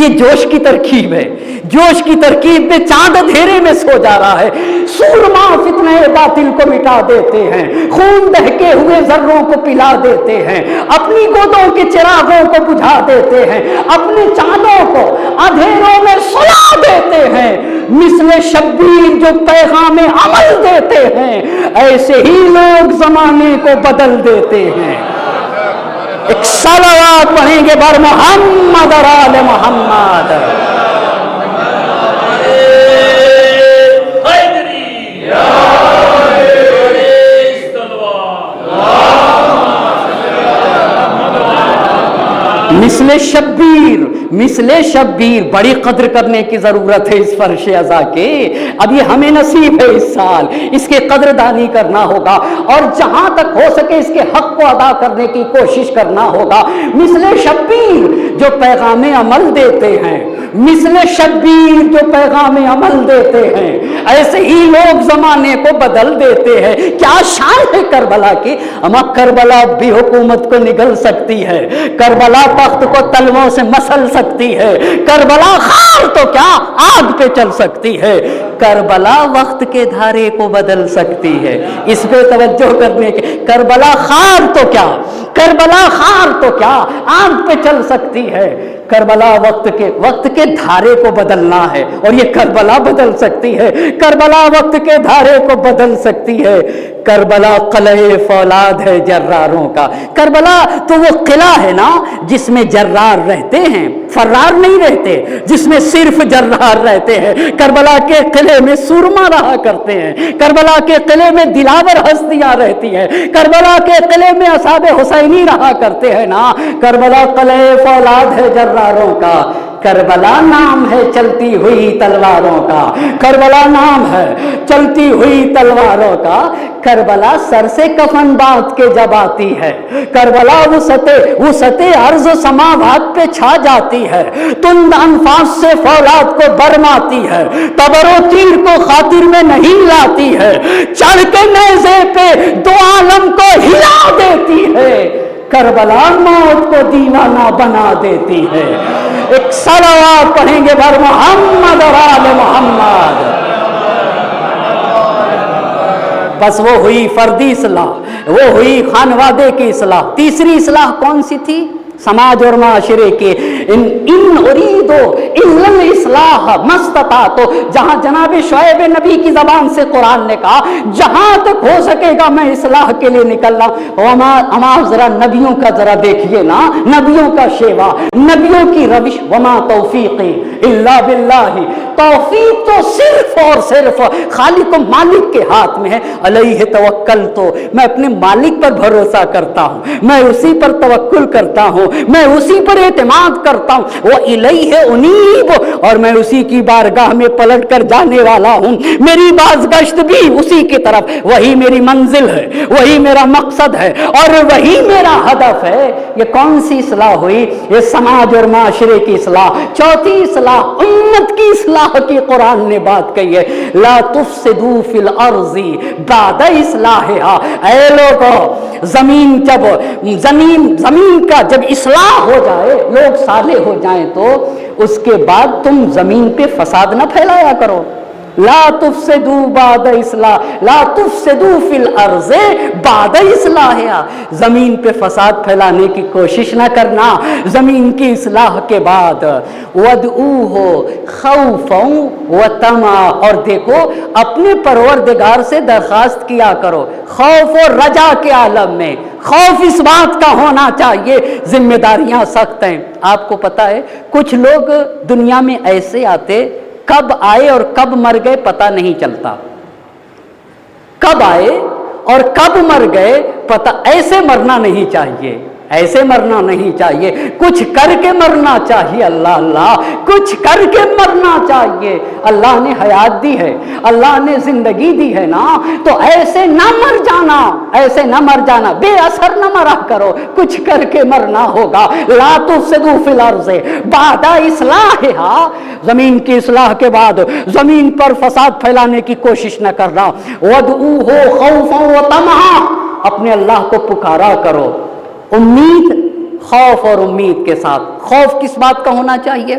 یہ جوش کی ترکیب ہے. جوش کی ترکیب میں چاند اندھیرے میں سو جا رہا ہے. سورما فتنہ باطل کو مٹا دیتے ہیں, خون دہکے ہوئے ذروں کو پلا دیتے ہیں, اپنی گودوں کے چراغوں کو بجھا دیتے ہیں, اپنے چاندوں کو اندھیروں میں سلا دیتے ہیں. مثل شبیر جو پیغام عمل دیتے ہیں, ایسے ہی لوگ زمانے کو بدل دیتے ہیں. ایک صلوات پڑھیں گے بر محمد اور آل محمد. مثل شبیر بڑی قدر کرنے کی ضرورت ہے اس فرش ازا کے. اب یہ ہمیں نصیب ہے اس سال, اس کے قدردانی کرنا ہوگا اور جہاں تک ہو سکے اس کے حق کو ادا کرنے کی کوشش کرنا ہوگا. مثل شبیر جو پیغام عمل دیتے ہیں, مثل شبیر جو پیغام عمل دیتے ہیں, ایسے ہی لوگ زمانے کو بدل دیتے ہیں. کیا شان ہے کربلا کی. اما کربلا بھی حکومت کو نگل سکتی ہے, کربلا تخت کو تلووں سے مسل سکتی ہے, کربلا خار تو کیا آگ پہ چل سکتی ہے, کربلا وقت کے دھارے کو بدل سکتی ہے. اس پہ توجہ کرنے کے, کربلا خار تو کیا, کربلا خار تو کیا آگ پہ چل سکتی ہے, کربلا وقت کے دھارے کو بدلنا ہے اور یہ کربلا بدل سکتی ہے. کربلا وقت کے دھارے کو بدل سکتی ہے. کربلا قلعہ فولاد ہے جراروں کا. کربلا تو وہ قلعہ ہے نا جس میں جرار رہتے ہیں, فرار نہیں رہتے, جس میں صرف جرار رہتے ہیں. کربلا کے قلعے میں سورما رہا کرتے ہیں, کربلا کے قلعے میں دلاور ہستیاں رہتی ہیں, کربلا کے قلعے میں اصحاب حسینی رہا کرتے ہیں نا. کربلا قلعہ فولاد ہے جراروں کا. کربلا نام ہے چلتی ہوئی تلواروں کا, کربلا نام ہے چلتی ہوئی تلواروں کا. کربلا سر سے کفن باندھ کے جب آتی ہے, کربلا وسعت عرض و سماوات پہ چھا جاتی ہے, تند انفاس سے فولاد کو برماتی ہے, تبر و تیر کو خاطر میں نہیں لاتی ہے, چڑھ کے نیزے پہ دو عالم کو ہلا دیتی ہے. کربلا موت کو دیوانہ بنا دیتی ہے. ایک صلوات پڑھیں گے بر محمد اور آل محمد. بس وہ ہوئی فردی اصلاح, وہ ہوئی خانوادے کی اصلاح. تیسری اصلاح کون سی تھی؟ سماج اور معاشرے کے. ان اریدو الا الاصلاح ما استطعت, جہاں جناب شعیب نبی کی زبان سے قرآن نے کہا جہاں تک ہو سکے گا میں اصلاح کے لیے نکل رہا ہوں. ذرا نبیوں کا ذرا دیکھیے نا, نبیوں کا شیوا, نبیوں کی روش. وما توفیقی الا باللہ, توفیق تو صرف اور صرف خالق و مالک کے ہاتھ میں ہے. علیہ توکلت, میں اپنے مالک پر بھروسہ کرتا ہوں, میں اسی پر توکل کرتا ہوں, میں اسی پر اعتماد کرتا ہوں. وہ الیہ انیب, اور میں اسی کی بارگاہ میں پلٹ کر جانے والا ہوں. میری بازگشت بھی اسی کی طرف, وہی میری منزل ہے, وہی میرا مقصد ہے اور وہی میرا ہدف ہے. یہ کون سی اصلاح ہوئی؟ یہ سماج اور معاشرے کی اصلاح. چوتھی اصلاح امت کی اصلاح کی قرآن نے بات کہی ہے. لا تفسدوا فی الارض بعد اصلاحها. اے لوگو, زمین کا جب اصلاح ہو جائے, لوگ صالح ہو جائیں, تو اس کے بعد تم زمین پہ فساد نہ پھیلایا کرو. لا تفسدوا بعد اصلاح, لا تفسدوا فی الارض بعد اصلاحها. زمین پہ فساد پھیلانے کی کوشش نہ کرنا زمین کی اصلاح کے بعد. وادعوہ خوفا وطمعا, اور دیکھو اپنے پروردگار سے درخواست کیا کرو خوف اور رجا کے عالم میں. خوف اس بات کا ہونا چاہیے ذمہ داریاں سخت ہیں. آپ کو پتا ہے کچھ لوگ دنیا میں ایسے آتے, کب آئے اور کب مر گئے پتہ نہیں چلتا. کب آئے اور کب مر گئے پتہ. ایسے مرنا نہیں چاہیے, ایسے مرنا نہیں چاہیے, کچھ کر کے مرنا چاہیے. اللہ اللہ, کچھ کر کے مرنا چاہیے. اللہ نے حیات دی ہے, اللہ نے زندگی دی ہے نا, تو ایسے نہ مر جانا, ایسے نہ مر جانا, بے اثر نہ مرا کرو, کچھ کر کے مرنا ہوگا. لا تفسدوا فی الارض بعد اصلاحها, زمین کی اصلاح کے بعد زمین پر فساد پھیلانے کی کوشش نہ کرنا. وادعوہ خوفا وطمعا, اپنے اللہ کو پکارا کرو امید, خوف اور امید کے ساتھ. خوف کس بات کا ہونا چاہیے؟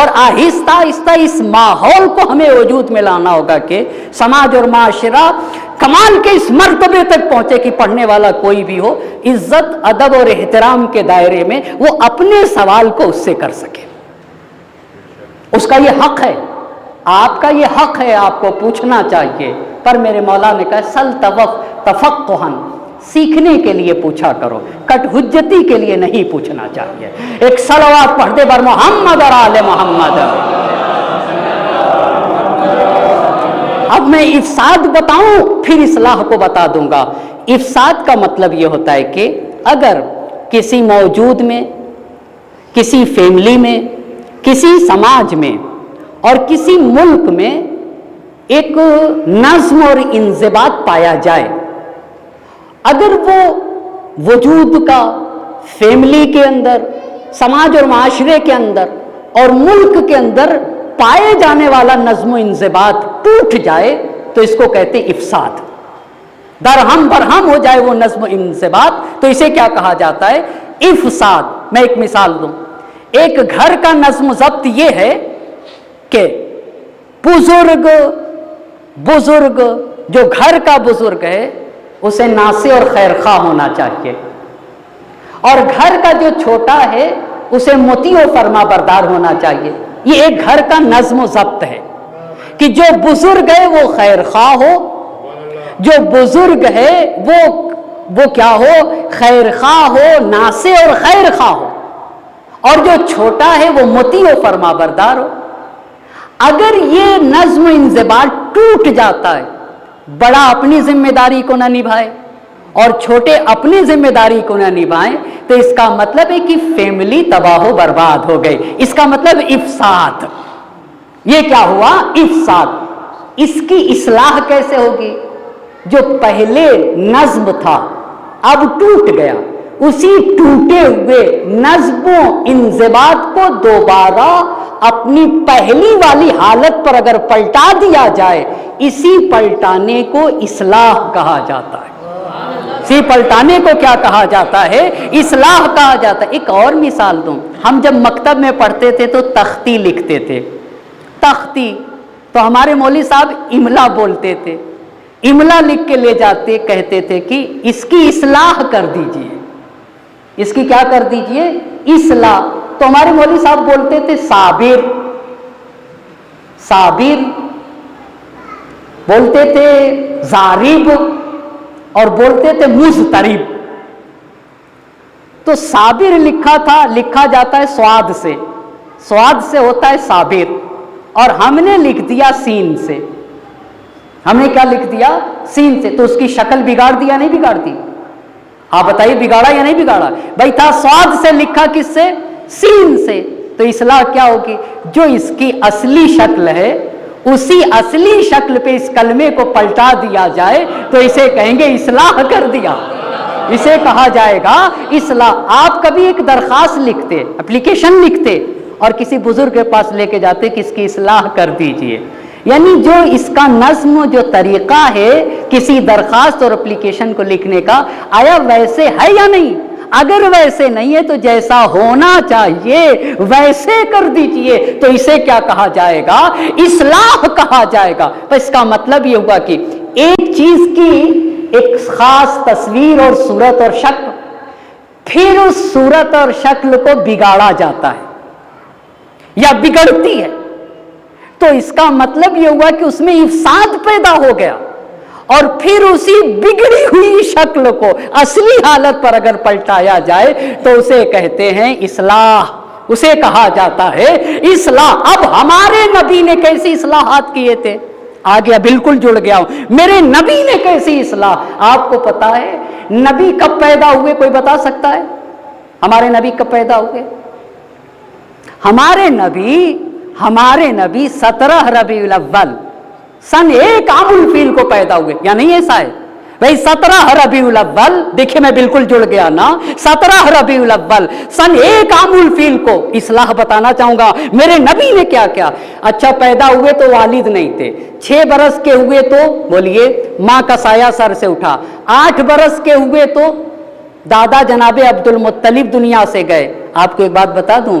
اور آہستہ آہستہ اس ماحول کو ہمیں وجود میں لانا ہوگا کہ سماج اور معاشرہ کمال کے اس مرتبے تک پہنچے کہ پڑھنے والا کوئی بھی ہو عزت ادب اور احترام کے دائرے میں وہ اپنے سوال کو اس سے کر سکے. اس کا یہ حق ہے، آپ کا یہ حق ہے، آپ کو پوچھنا چاہیے. پر میرے مولا نے کہا سل تفقہن، سیکھنے کے لیے پوچھا کرو، کٹ حجتی کے لیے نہیں پوچھنا چاہیے. ایک صلوات پڑھ دے بر محمد اور آل محمد. اب میں افساد بتاؤں پھر اصلاح کو بتا دوں گا. افساد کا مطلب یہ ہوتا ہے کہ اگر کسی موجود میں، کسی فیملی میں، کسی سماج میں اور کسی ملک میں ایک نظم اور انضباط پایا جائے، اگر وہ وجود کا فیملی کے اندر، سماج اور معاشرے کے اندر اور ملک کے اندر پائے جانے والا نظم و انضباط ٹوٹ جائے تو اس کو کہتے ہیں افساد. درہم برہم ہو جائے وہ نظم و انضباط تو اسے کیا کہا جاتا ہے؟ افساد. میں ایک مثال دوں. ایک گھر کا نظم و ضبط یہ ہے کہ بزرگ جو گھر کا بزرگ ہے اسے ناصح اور خیرخواہ ہونا چاہیے، اور گھر کا جو چھوٹا ہے اسے مطیع و فرما بردار ہونا چاہیے. یہ ایک گھر کا نظم و ضبط ہے کہ جو بزرگ ہے وہ خیرخواہ ہو، جو بزرگ ہے وہ کیا ہو؟ خیرخواہ ہو، ناصح اور خیرخواہ ہو، اور جو چھوٹا ہے وہ مطیع و فرما بردار ہو. اگر یہ نظم و انضباط ٹوٹ جاتا ہے، بڑا اپنی ذمہ داری کو نہ نبھائے اور چھوٹے اپنی ذمہ داری کو نہ نبھائیں تو اس کا مطلب ہے کہ فیملی تباہ و برباد ہو گئی. اس کا مطلب افساد. یہ کیا ہوا؟ افساد. اس کی اصلاح کیسے ہوگی؟ جو پہلے نظم تھا اب ٹوٹ گیا، اسی ٹوٹے ہوئے نظم و انضباط کو دوبارہ اپنی پہلی والی حالت پر اگر پلٹا دیا جائے، اسی پلٹانے کو اصلاح کہا جاتا ہے. اسی پلٹانے کو کیا کہا جاتا ہے؟ اصلاح کہا جاتا ہے. ایک اور مثال دوں. ہم جب مکتب میں پڑھتے تھے تو تختی لکھتے تھے. تختی تو ہمارے مولوی صاحب املا بولتے تھے. املا لکھ کے لے جاتے، کہتے تھے کہ اس کی اصلاح کر دیجئے. اس کی کیا کر دیجئے؟ اصلاح. تو ہمارے مولوی صاحب بولتے تھے صابر، صابر بولتے تھے، ضارب اور بولتے تھے مضطرب. تو صابر لکھا جاتا ہے سواد سے، سواد سے ہوتا ہے صابر، اور ہم نے لکھ دیا سین سے. ہم نے کیا لکھ دیا؟ سین سے. تو اس کی شکل بگاڑ دی یا نہیں بگاڑ دی؟ آپ بتائیے بگاڑا یا نہیں بگاڑا؟ بھائی تھا سواد سے، لکھا کس سے؟ سین سے. تو اصلاح کیا ہوگی؟ جو اس کی اصلی شکل ہے اسی اصلی شکل پہ اس کلمے کو پلٹا دیا جائے تو اسے کہیں گے اصلاح کر دیا. اسے کہا جائے گا اصلاح. آپ کبھی ایک درخواست لکھتے، اپلیکیشن لکھتے اور کسی بزرگ کے پاس لے کے جاتے کہ اس کی اصلاح کر دیجئے، یعنی جو اس کا نظم، جو طریقہ ہے کسی درخواست اور اپلیکیشن کو لکھنے کا، آیا ویسے ہے یا نہیں؟ اگر ویسے نہیں ہے تو جیسا ہونا چاہیے ویسے کر دیجئے. تو اسے کیا کہا جائے گا؟ اصلاح کہا جائے گا. تو اس کا مطلب یہ ہوگا کہ ایک چیز کی ایک خاص تصویر اور صورت اور شکل، پھر اس صورت اور شکل کو بگاڑا جاتا ہے یا بگڑتی ہے، تو اس کا مطلب یہ ہوا کہ اس میں افساد پیدا ہو گیا، اور پھر اسی بگڑی ہوئی شکل کو اصلی حالت پر اگر پلٹایا جائے تو اسے کہتے ہیں اصلاح. اسے کہا جاتا ہے اصلاح. اب ہمارے نبی نے کیسی اصلاحات کیے تھے؟ آگے بالکل جڑ گیا ہوں. میرے نبی نے کیسی اصلاح؟ آپ کو پتا ہے نبی کب پیدا ہوئے؟ کوئی بتا سکتا ہے ہمارے نبی کب پیدا ہوئے؟ ہمارے نبی 17 ربیع الاول سن 1 عام الفیل کو پیدا ہوئے، یا نہیں ایسا ہے؟ بھائی 17 ربیع الاول، دیکھیں میں بالکل جڑ گیا نا. 17 ربیع الاول سن 1 عام الفیل کو اصلاح بتانا چاہوں گا میرے نبی نے کیا کیا. اچھا پیدا ہوئے تو والد نہیں تھے، 6 برس کے ہوئے تو بولیے ماں کا سایہ سر سے اٹھا، 8 برس کے ہوئے تو دادا جناب عبد المطلب دنیا سے گئے. آپ کو ایک بات بتا دوں،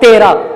13।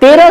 13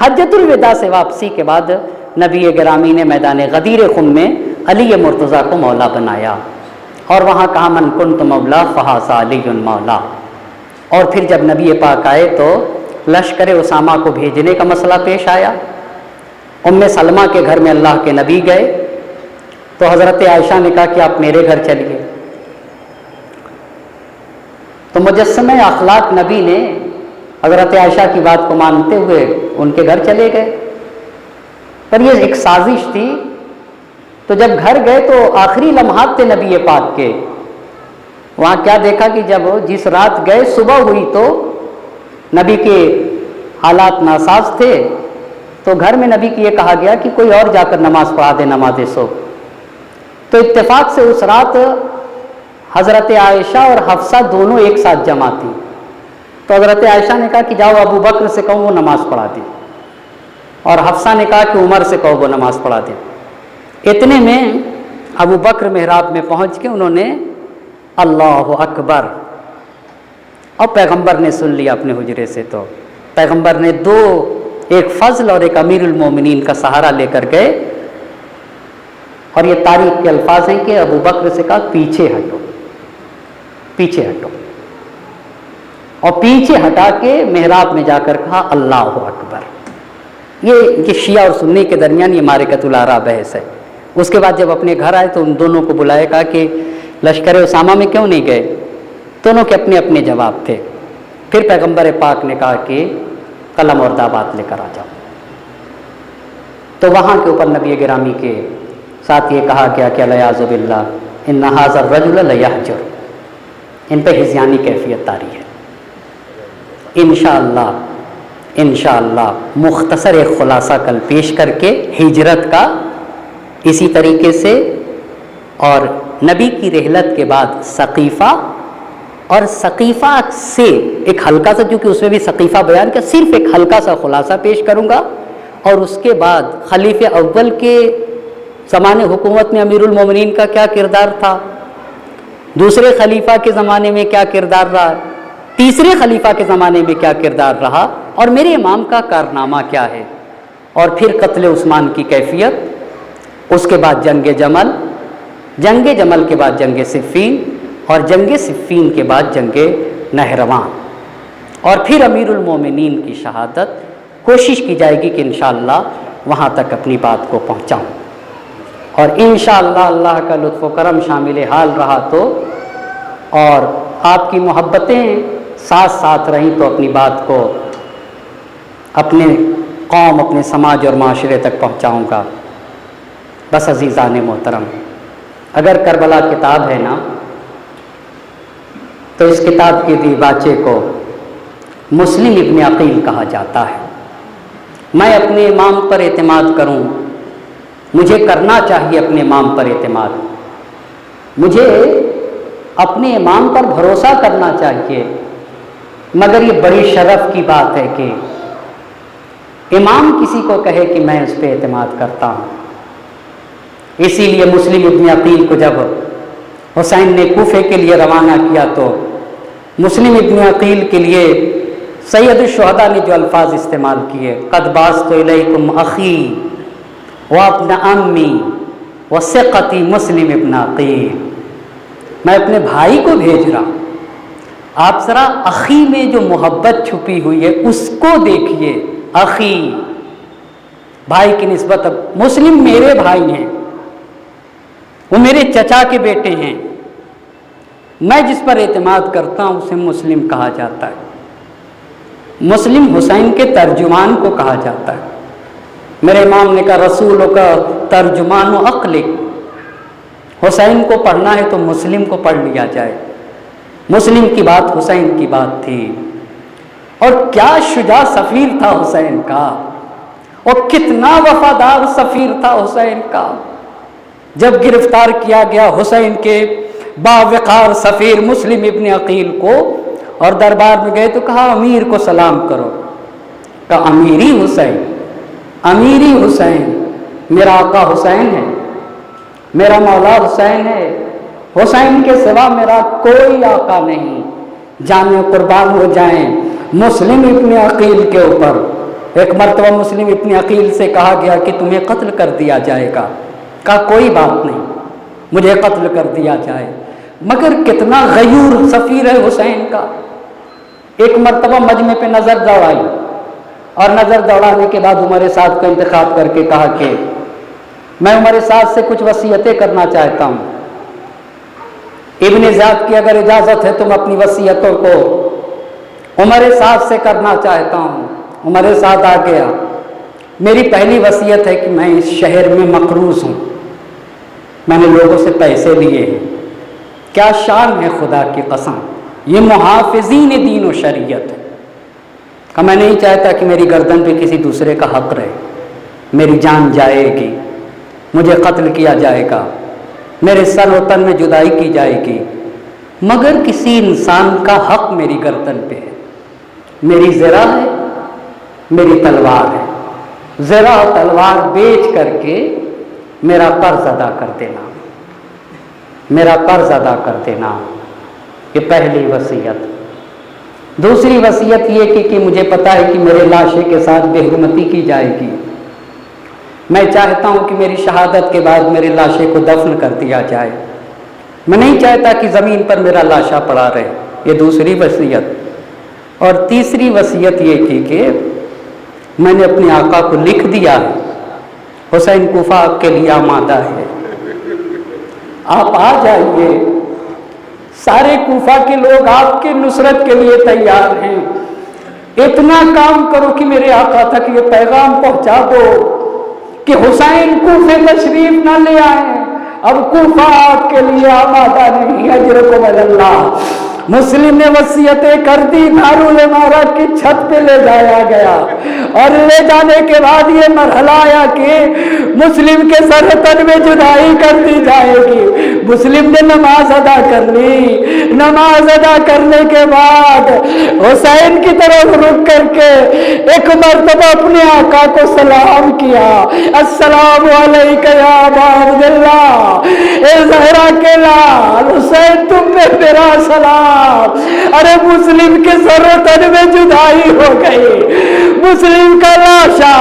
حجۃ الوداع سے واپسی کے بعد نبی گرامی نے میدان غدیر خم میں علی مرتضیٰ کو مولا بنایا اور وہاں کہا من کنت مولا فہذا علی مولا. اور پھر جب نبی پاک آئے تو لشکر اسامہ کو بھیجنے کا مسئلہ پیش آیا. ام سلمہ کے گھر میں اللہ کے نبی گئے تو حضرت عائشہ نے کہا کہ آپ میرے گھر چلیے. تو مجسمہ اخلاق نبی نے حضرت عائشہ کی بات کو مانتے ہوئے ان کے گھر چلے گئے. پر یہ ایک سازش تھی. تو جب گھر گئے تو آخری لمحات تھے نبی پاک کے. وہاں کیا دیکھا کہ جب جس رات گئے صبح ہوئی تو نبی کے حالات ناساز تھے. تو گھر میں نبی کی یہ کہا گیا کہ کوئی اور جا کر نماز پڑھا دے نماز صبح. تو اتفاق سے اس رات حضرت عائشہ اور حفصہ دونوں ایک ساتھ جمع تھیں. تو حضرت عائشہ نے کہا کہ جاؤ ابو بکر سے کہو وہ نماز پڑھا دے, اور حفصہ نے کہا کہ عمر سے کہو وہ نماز پڑھا دے. اتنے میں ابو بکر محراب میں پہنچ کے انہوں نے اللہ اکبر, اور پیغمبر نے سن لیا اپنے حجرے سے. تو پیغمبر نے دو, ایک فضل اور ایک امیر المومنین کا سہارا لے کر گئے, اور یہ تاریخ کے الفاظ ہیں کہ ابو بکر سے کہا پیچھے ہٹو, پیچھے ہٹو, اور پیچھے ہٹا کے محراب میں جا کر کہا اللہ اکبر. یہ شیعہ اور سنی کے درمیان یہ معرکۃ الآراء بحث ہے. اس کے بعد جب اپنے گھر آئے تو ان دونوں کو بلایا, کہا کہ لشکر اسامہ میں کیوں نہیں گئے؟ دونوں کے اپنے اپنے جواب تھے. پھر پیغمبر پاک نے کہا کہ قلم اور دعوات لے کر آ جاؤ. تو وہاں کے اوپر نبی گرامی کے ساتھ یہ کہا گیا کہ الیاذ باللہ ان ھذا الرجل لیہجر, ان پہ ہذیانی کیفیت طاری ہے. انشاءاللہ مختصر ایک خلاصہ کل پیش کر کے ہجرت کا اسی طریقے سے, اور نبی کی رحلت کے بعد ثقیفہ, اور ثقیفہ سے ایک ہلکا سا, چونکہ اس میں بھی ثقیفہ بیان کیا, صرف ایک ہلکا سا خلاصہ پیش کروں گا. اور اس کے بعد خلیفہ اول کے زمانے حکومت میں امیر المومنین کا کیا کردار تھا, دوسرے خلیفہ کے زمانے میں کیا کردار رہا, تیسرے خلیفہ کے زمانے میں کیا کردار رہا, اور میرے امام کا کارنامہ کیا ہے, اور پھر قتل عثمان کی کیفیت, اس کے بعد جنگ جمل, جنگ جمل کے بعد جنگ صفین, اور جنگ صفین کے بعد جنگ نہروان, اور پھر امیر المومنین کی شہادت. کوشش کی جائے گی کہ انشاءاللہ وہاں تک اپنی بات کو پہنچاؤں, اور انشاءاللہ اللہ کا لطف و کرم شامل حال رہا تو, اور آپ کی محبتیں ساتھ ساتھ رہیں تو اپنی بات کو اپنے قوم, اپنے سماج اور معاشرے تک پہنچاؤں گا. بس عزیزان محترم, اگر کربلا کتاب ہے نا تو اس کتاب کے دیباچے کو مسلم ابن عقیل کہا جاتا ہے. میں اپنے امام پر اعتماد کروں, مجھے کرنا چاہیے اپنے امام پر اعتماد, مجھے اپنے امام پر بھروسہ کرنا چاہیے, مگر یہ بڑی شرف کی بات ہے کہ امام کسی کو کہے کہ میں اس پہ اعتماد کرتا ہوں. اسی لیے مسلم ابن عقیل کو جب حسین نے کوفے کے لیے روانہ کیا تو مسلم ابن عقیل کے لیے سید الشہداء نے جو الفاظ استعمال کیے, قد باسط الیکم اخی وابن امی وثقتی مسلم ابن عقیل, میں اپنے بھائی کو بھیج رہا ہوں. آپ ذرا اخی میں جو محبت چھپی ہوئی ہے اس کو دیکھیے. اخی, بھائی کی نسبت, مسلم میرے بھائی ہیں, وہ میرے چچا کے بیٹے ہیں, میں جس پر اعتماد کرتا ہوں اسے مسلم کہا جاتا ہے. مسلم حسین کے ترجمان کو کہا جاتا ہے. میرے امام نے کہا رسولوں کا ترجمان و عقل, حسین کو پڑھنا ہے تو مسلم کو پڑھ لیا جائے. مسلم کی بات حسین کی بات تھی, اور کیا شجاع سفیر تھا حسین کا, اور کتنا وفادار سفیر تھا حسین کا. جب گرفتار کیا گیا حسین کے باوقار سفیر مسلم ابن عقیل کو, اور دربار میں گئے تو کہا امیر کو سلام کرو. کہا امیری حسین, امیری حسین, میرا آقا حسین ہے, میرا مولا حسین ہے, حسین کے سوا میرا کوئی آقا نہیں, جانے قربان ہو جائیں مسلم ابن عقیل کے اوپر. ایک مرتبہ مسلم ابن عقیل سے کہا گیا کہ تمہیں قتل کر دیا جائے گا. کہا کوئی بات نہیں, مجھے قتل کر دیا جائے. مگر کتنا غیور سفیر ہے حسین کا. ایک مرتبہ مجمع پہ نظر دوڑائی, اور نظر دوڑانے کے بعد عمر سعد کا انتخاب کر کے کہا کہ میں عمر سعد سے کچھ وصیتیں کرنا چاہتا ہوں. ابن زیاد کی اگر اجازت ہے تو میں اپنی وصیتوں کو عمر سعد سے کرنا چاہتا ہوں. عمر سعد آ گیا. میری پہلی وصیت ہے کہ میں اس شہر میں مقروض ہوں, میں نے لوگوں سے پیسے لیے ہیں. کیا شان ہے خدا کی قسم, یہ محافظین دین و شریعت ہے. کہ میں نہیں چاہتا کہ میری گردن پہ کسی دوسرے کا حق رہے. میری جان جائے گی, مجھے قتل کیا جائے گا, میرے سر و تن میں جدائی کی جائے گی, مگر کسی انسان کا حق میری گردن پہ ہے. میری زرہ ہے, میری تلوار ہے. زرہ و تلوار بیچ کر کے میرا قرض ادا کر دینا, میرا قرض ادا کر دینا. یہ پہلی وصیت. دوسری وصیت یہ کہ مجھے پتا ہے کہ میرے لاشے کے ساتھ بے حرمتی کی جائے گی. میں چاہتا ہوں کہ میری شہادت کے بعد میرے لاشے کو دفن کر دیا جائے. میں نہیں چاہتا کہ زمین پر میرا لاشا پڑا رہے. یہ دوسری وصیت. اور تیسری وصیت یہ تھی کہ میں نے اپنے آقا کو لکھ دیا ہے, حسین کوفہ آپ کے لیے آمادہ ہے, آپ آ جائیے. سارے کوفہ کے لوگ آپ کے نصرت کے لیے تیار ہیں. اتنا کام کرو کہ میرے آقا تک یہ پیغام پہنچا دو کہ حسین کوفے تشریف نہ لے آئے, اب کوفہ آپ کے لیے آمادہ نہیں. اجرکم اللہ. مسلم نے وصیتیں کر دی, دارالعمارت کی چھت پہ لے جایا گیا, اور لے جانے کے بعد یہ مرحلہ آیا کہ مسلم کے سر تن میں جدائی کر دی جائے گی. مسلم نے نماز ادا کر لی. نماز ادا کرنے کے بعد حسین کی طرف رک کر کے ایک مرتبہ اپنے آقا کو سلام کیا, السلام علیکم یا ابا عبداللہ, اے زہرا کے لال حسین تم پہ میرا سلام. ارے مسلم کے سر و تن میں جدائی ہو گئی. مسلم کا لاشا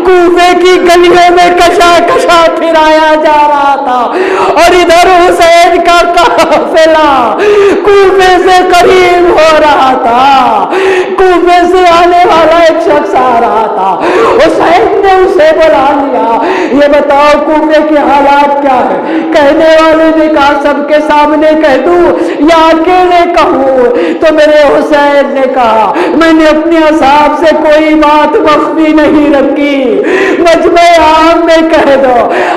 کوفے کی گلیوں میں کشا کشا پھرایا جا رہا تھا, اور ادھر حسین کا قافلہ کوفے سے قریب ہو رہا تھا. کوفے سے آنے والا ایک شخص آ رہا تھا. حسین نے اسے بلا لیا, یہ بتاؤ کوفے کے حالات کیا ہے؟ کہنے والے نے کہا سب کے سامنے کہہ دوں یا اکیلے کہوں؟ تو میرے حسین نے کہا میں نے اپنے اصحاب سے کوئی بات مخفی نہیں رکھی, مجمع عام میں کہہ دو.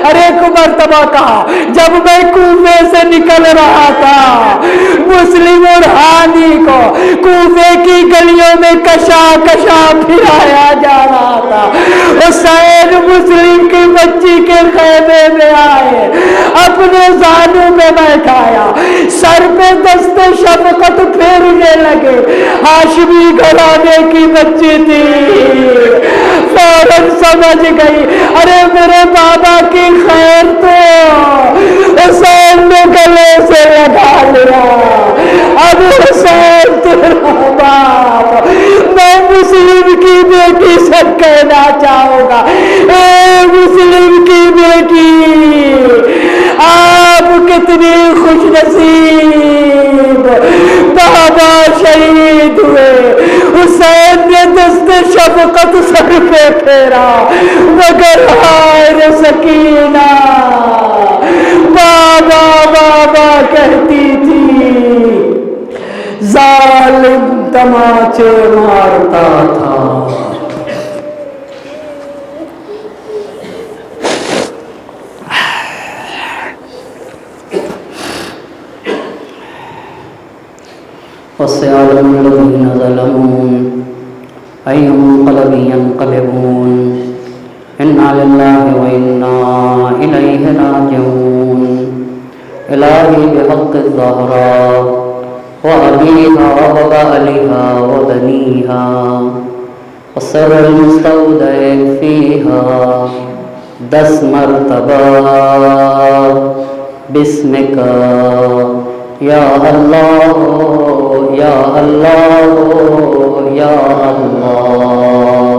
ارے ایک مرتبہ کہا جب میں کوفے سے نکل رہا تھا, مسلم اور ہانی کو کوفے کی گلیوں میں کشا کشا پھرایا جا رہا تھا. حسین مسلم کی بچی کے خیمے میں آئے, اپنے زانوں میں بیٹھایا, سر پہ دست شفقت پھیرنے لگے. ہاشمی گھرانے کی بچی تھی, فوراً سمجھ گئی ارے میرے بابا کی خیر تو حسین نے گلے سے لگا لیا. اب حسین تیرا باپ, میں مسلم کی بیٹی سے کہنا چاہوں گا, اے مسلم کی بیٹی آپ کتنی خوش نصیب, بابا شہید ہوئے, حسین نے دست شفقت سر پہ پھیرا, مگر ہائے سکینہ بابا بابا کہتی تھی, ظالم تماچے مارتا تھا. وَسَيَعْلَمُ الَّذِينَ ظَلَمُوا أَيُّ مُنقَلَبٍ يَنقَلِبُونَ إِنَّا لِلَّهِ وَإِنَّا إِلَيْهِ رَاجِعُونَ. إِلَٰهِي بِحَقِّ الزَّهْرَاءِ وَأَبِيهَا وَبَعْلِهَا وَبَنِيهَا وَسَرَّ الْمُسْتَوْدَعِ فِيهَا 10 مرتبہ بِسْمِكَ یا اللہ یا اللہ یا اللہ